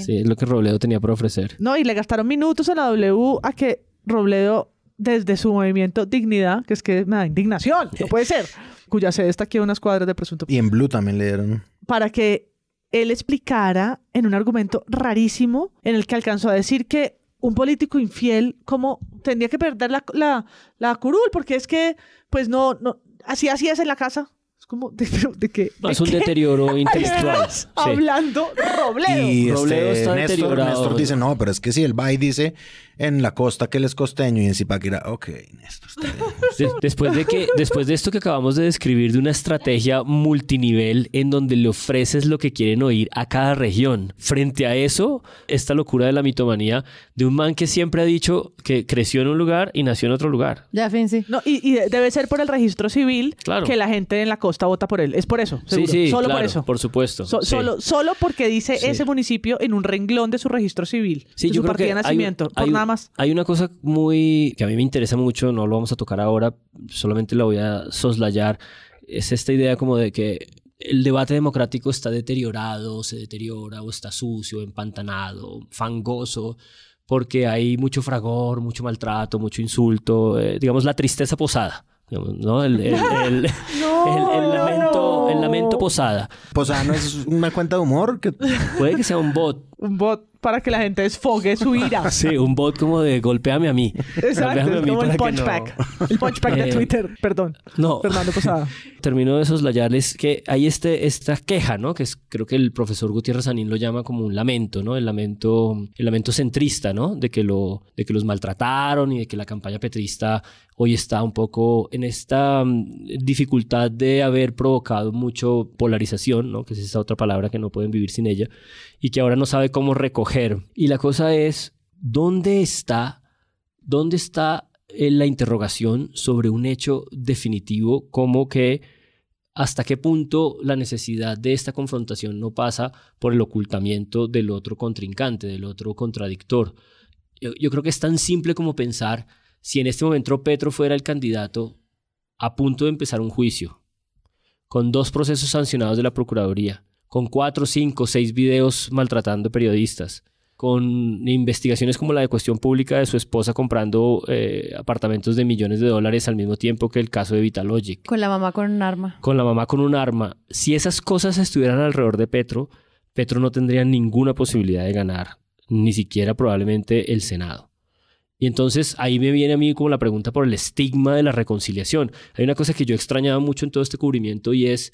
Sí, es lo que Robledo tenía para ofrecer. No, y le gastaron minutos a la W a que Robledo, desde su movimiento Dignidad, que es que me da indignación, no puede ser, cuya sede está aquí a unas cuadras de Presunto. Y en Blue también le dieron. Para que él explicara en un argumento rarísimo en el que alcanzó a decir que un político infiel como tendría que perder la curul, porque es que, pues no así es en la casa. Es como, ¿de qué? Es un deterioro intelectual. Sí. Hablando Robledo. Y Robledo está deteriorado. Néstor dice, no, pero es que si él va y dice en la costa que él es costeño y en Zipaquirá, ok, Néstor está bien. Después de esto que acabamos de describir de una estrategia multinivel en donde le ofreces lo que quieren oír a cada región. Frente a eso, esta locura de la mitomanía de un man que siempre ha dicho que creció en un lugar y nació en otro lugar. Ya, fin, sí. No, y debe ser por el registro civil que la gente en la costa vota por él. Es por eso, seguro. Sí, solo claro, por eso. Por supuesto. Solo porque dice ese municipio en un renglón de su registro civil. Sí, de yo su creo partida que de nacimiento. Por nada más. Hay una cosa que a mí me interesa mucho, no lo vamos a tocar ahora, solamente la voy a soslayar. Es esta idea como de que el debate democrático está deteriorado, se deteriora o está sucio, empantanado, fangoso, porque hay mucho fragor, mucho maltrato, mucho insulto, digamos la tristeza posada. ¿No? El lamento posada. Posada no es una cuenta de humor. Puede que sea un bot. Un bot para que la gente desfogue su ira. Sí, un bot como de golpéame a mí. Exacto, como el punchback. El punchback de Twitter. Perdón. No. Fernando Posada. Termino de soslayarles que hay esta queja, ¿no? Que creo que el profesor Gutiérrez Sanín lo llama como un lamento, ¿no? El lamento centrista, ¿no? De que los maltrataron y de que la campaña petrista hoy está un poco en esta dificultad de haber provocado mucho polarización, ¿no? Que es esa otra palabra que no pueden vivir sin ella, y que ahora no sabe cómo recoger. Y la cosa es, ¿dónde está la interrogación sobre un hecho definitivo como que hasta qué punto la necesidad de esta confrontación no pasa por el ocultamiento del otro contrincante, del otro contradictor? Yo creo que es tan simple como pensar si en este momento Petro fuera el candidato a punto de empezar un juicio, con 2 procesos sancionados de la Procuraduría, con 4, 5, 6 videos maltratando periodistas, con investigaciones como la de Cuestión Pública de su esposa comprando apartamentos de millones de dólares al mismo tiempo que el caso de Vitalogic. Con la mamá con un arma. Con la mamá con un arma. Si esas cosas estuvieran alrededor de Petro no tendría ninguna posibilidad de ganar, ni siquiera probablemente el Senado. Y entonces ahí me viene a mí como la pregunta por el estigma de la reconciliación. Hay una cosa que yo extrañaba mucho en todo este cubrimiento y es,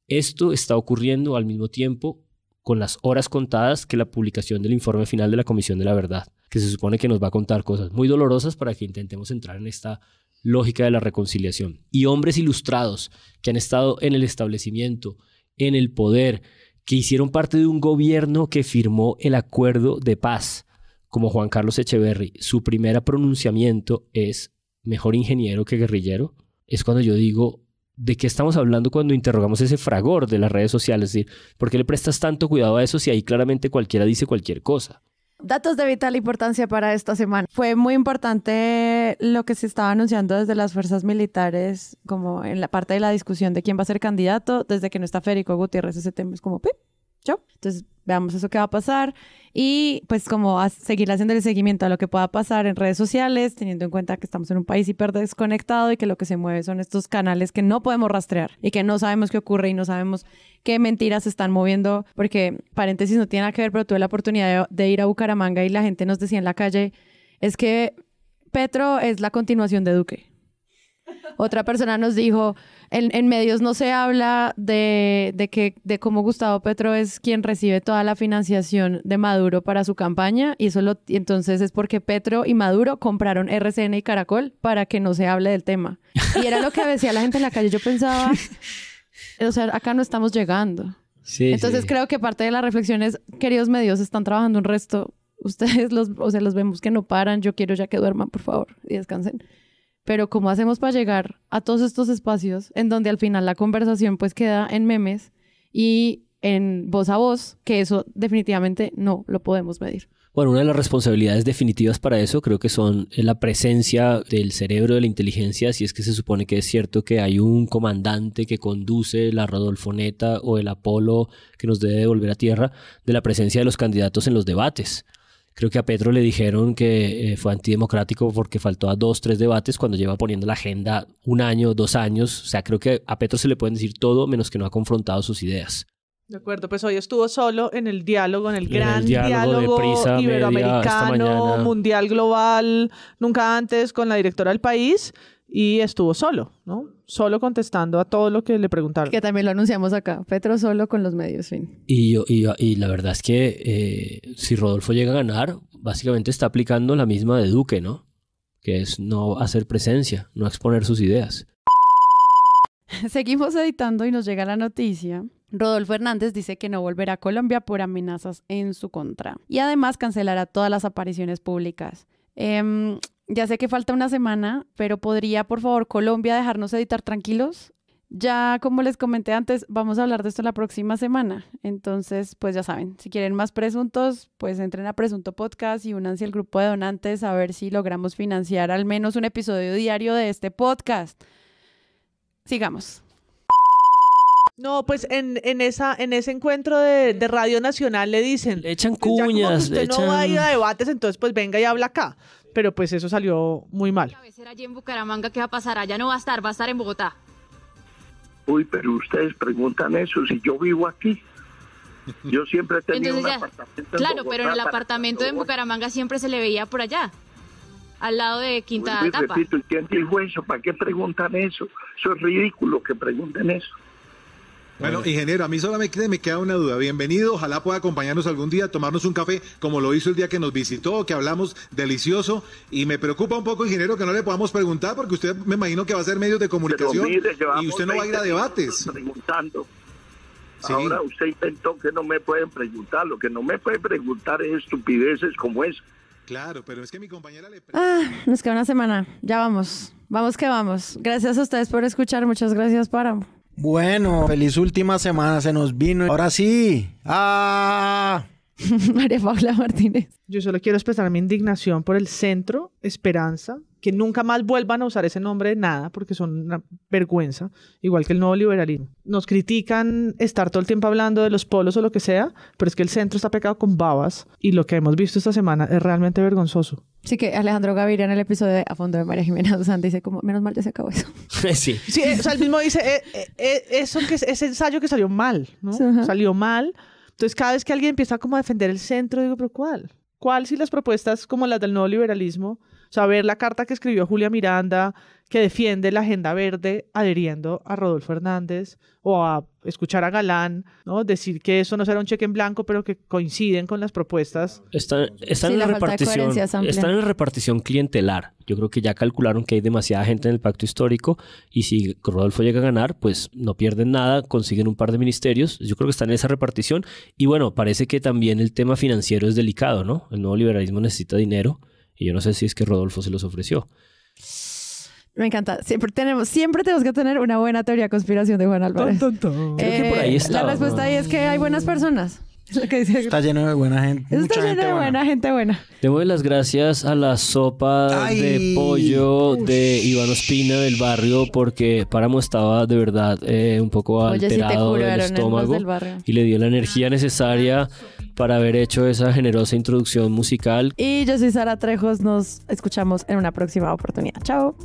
esto está ocurriendo al mismo tiempo con las horas contadas que la publicación del informe final de la Comisión de la Verdad, que se supone que nos va a contar cosas muy dolorosas para que intentemos entrar en esta lógica de la reconciliación. Y hombres ilustrados que han estado en el establecimiento, en el poder, que hicieron parte de un gobierno que firmó el acuerdo de paz, como Juan Carlos Echeverry, su primer pronunciamiento es mejor ingeniero que guerrillero. Es cuando yo digo, ¿de qué estamos hablando cuando interrogamos ese fragor de las redes sociales? Es decir, ¿por qué le prestas tanto cuidado a eso si ahí claramente cualquiera dice cualquier cosa? Datos de vital importancia para esta semana. Fue muy importante lo que se estaba anunciando desde las fuerzas militares, como en la parte de la discusión de quién va a ser candidato. Desde que no está Federico Gutiérrez, ese tema es como ¡pip! Chao. Entonces, veamos eso que va a pasar y pues como seguir haciendo el seguimiento a lo que pueda pasar en redes sociales, teniendo en cuenta que estamos en un país hiper desconectado y que lo que se mueve son estos canales que no podemos rastrear y que no sabemos qué ocurre y no sabemos qué mentiras se están moviendo, porque, paréntesis, no tiene nada que ver, pero tuve la oportunidad de ir a Bucaramanga y la gente nos decía en la calle, es que Petro es la continuación de Duque. Otra persona nos dijo, en medios no se habla de cómo Gustavo Petro es quien recibe toda la financiación de Maduro para su campaña y entonces es porque Petro y Maduro compraron RCN y Caracol para que no se hable del tema. Y era lo que decía la gente en la calle. Yo pensaba, o sea, acá no estamos llegando. Sí, entonces creo que parte de la reflexión es, queridos medios, están trabajando un resto. Ustedes los vemos que no paran. Yo quiero ya que duerman, por favor, y descansen. Pero ¿cómo hacemos para llegar a todos estos espacios en donde al final la conversación pues queda en memes y en voz a voz, que eso definitivamente no lo podemos medir? Bueno, una de las responsabilidades definitivas para eso creo que son la presencia del cerebro de la inteligencia, si es que se supone que es cierto que hay un comandante que conduce la Rodolfoneta o el Apolo que nos debe devolver a tierra, de la presencia de los candidatos en los debates. Creo que a Petro le dijeron que fue antidemocrático porque faltó a 2-3 debates cuando lleva poniendo la agenda 1 año, 2 años. O sea, creo que a Petro se le pueden decir todo menos que no ha confrontado sus ideas. De acuerdo, pues hoy estuvo solo en el diálogo, en el gran diálogo de Prisa, iberoamericano, mundial, global, nunca antes, con la directora del país, y estuvo solo, ¿no? Solo contestando a todo lo que le preguntaron. Que también lo anunciamos acá, Petro solo con los medios, fin. Y la verdad es que si Rodolfo llega a ganar, básicamente está aplicando la misma de Duque, ¿no? Que es no hacer presencia, no exponer sus ideas. Seguimos editando y nos llega la noticia. Rodolfo Hernández dice que no volverá a Colombia por amenazas en su contra. Y además cancelará todas las apariciones públicas. Ya sé que falta una semana, pero ¿podría, por favor, Colombia dejarnos editar tranquilos? Ya, como les comenté antes, vamos a hablar de esto la próxima semana. Entonces, pues ya saben, si quieren más presuntos, pues entren a Presunto Podcast y únanse al grupo de donantes a ver si logramos financiar al menos un episodio diario de este podcast. Sigamos. No, pues en ese encuentro de Radio Nacional le dicen... Le echan cuñas. Usted no va a ir a debates, entonces pues venga y habla acá. Pero pues eso salió muy mal. Allí en Bucaramanga, ¿qué va a pasar? Allá no va a estar en Bogotá. Uy, pero ustedes preguntan eso, si yo vivo aquí. Yo siempre he tenido un apartamento en claro, Bogotá, pero en el apartamento en Bucaramanga siempre se le veía por allá, al lado de Quinta Tapa. Repito, ¿y quién dijo eso? ¿Para qué preguntan eso? Eso es ridículo que pregunten eso. Bueno, ingeniero, a mí solamente me queda una duda. Bienvenido, ojalá pueda acompañarnos algún día, tomarnos un café, como lo hizo el día que nos visitó, que hablamos delicioso. Y me preocupa un poco, ingeniero, que no le podamos preguntar, porque usted me imagino que va a ser medios de comunicación y usted no va a ir a debates. Preguntando. Sí. Ahora usted inventó que no me pueden preguntar. Lo que no me pueden preguntar es estupideces como esa. Claro, pero es que mi compañera le... Nos queda una semana. Ya vamos. Vamos que vamos. Gracias a ustedes por escuchar. Muchas gracias, Páramo. Bueno, feliz última semana, se nos vino. Ahora sí. María Paula Martínez. Yo solo quiero expresar mi indignación por el Centro Esperanza, que nunca más vuelvan a usar ese nombre de nada, porque son una vergüenza, igual que el nuevo liberalismo. Nos critican estar todo el tiempo hablando de los polos o lo que sea, pero es que el centro está pegado con babas, y lo que hemos visto esta semana es realmente vergonzoso. Sí, que Alejandro Gaviria en el episodio de A Fondo de María Jimena Duzán dice como, menos mal ya se acabó eso. Sí. Sí, o sea, él mismo dice, ese ensayo que salió mal, ¿no? Uh-huh. Salió mal. Entonces, cada vez que alguien empieza como a defender el centro, digo, ¿pero cuál? ¿Cuál si las propuestas como las del nuevo liberalismo? O sea, ver la carta que escribió Julia Miranda, que defiende la agenda verde adheriendo a Rodolfo Hernández, o a escuchar a Galán, ¿no? Decir que eso no será un cheque en blanco, pero que coinciden con las propuestas. Están en la repartición clientelar. Yo creo que ya calcularon que hay demasiada gente en el pacto histórico y si Rodolfo llega a ganar, pues no pierden nada, consiguen un par de ministerios. Yo creo que están en esa repartición. Y bueno, parece que también el tema financiero es delicado, ¿no? El nuevo liberalismo necesita dinero y yo no sé si es que Rodolfo se los ofreció. Me encanta. Siempre tenemos que tener una buena teoría de conspiración de Juan Álvarez. Creo que por ahí está. La respuesta ahí es que hay buenas personas. Está lleno de buena gente. Está lleno de buena gente buena. Demos las gracias a la sopa de pollo de Iván Ospina del barrio, porque Páramo estaba de verdad un poco alterado del estómago y le dio la energía necesaria para haber hecho esa generosa introducción musical. Y yo soy Sara Trejos. Nos escuchamos en una próxima oportunidad. Chao.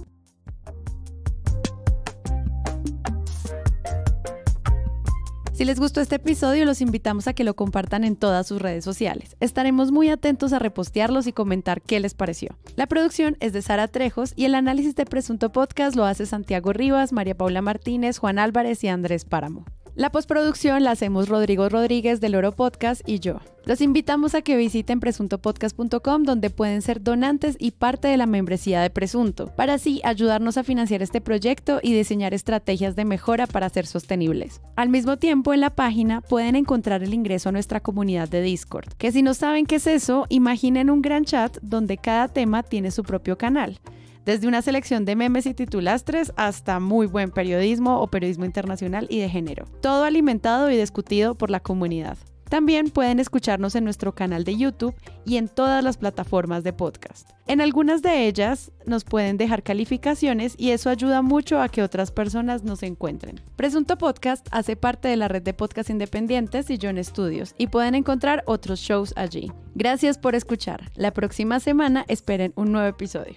Si les gustó este episodio, los invitamos a que lo compartan en todas sus redes sociales. Estaremos muy atentos a repostearlos y comentar qué les pareció. La producción es de Sara Trejos y el análisis de Presunto Podcast lo hace Santiago Rivas, María Paula Martínez, Juan Álvarez y Andrés Páramo. La postproducción la hacemos Rodrigo Rodríguez del Oro Podcast y yo. Los invitamos a que visiten presuntopodcast.com, donde pueden ser donantes y parte de la membresía de Presunto, para así ayudarnos a financiar este proyecto y diseñar estrategias de mejora para ser sostenibles. Al mismo tiempo, en la página pueden encontrar el ingreso a nuestra comunidad de Discord, que si no saben qué es eso, imaginen un gran chat donde cada tema tiene su propio canal. Desde una selección de memes y titulastres hasta muy buen periodismo o periodismo internacional y de género. Todo alimentado y discutido por la comunidad. También pueden escucharnos en nuestro canal de YouTube y en todas las plataformas de podcast. En algunas de ellas nos pueden dejar calificaciones y eso ayuda mucho a que otras personas nos encuentren. Presunto Podcast hace parte de la red de podcast independientes Sillón Estudios y pueden encontrar otros shows allí. Gracias por escuchar. La próxima semana esperen un nuevo episodio.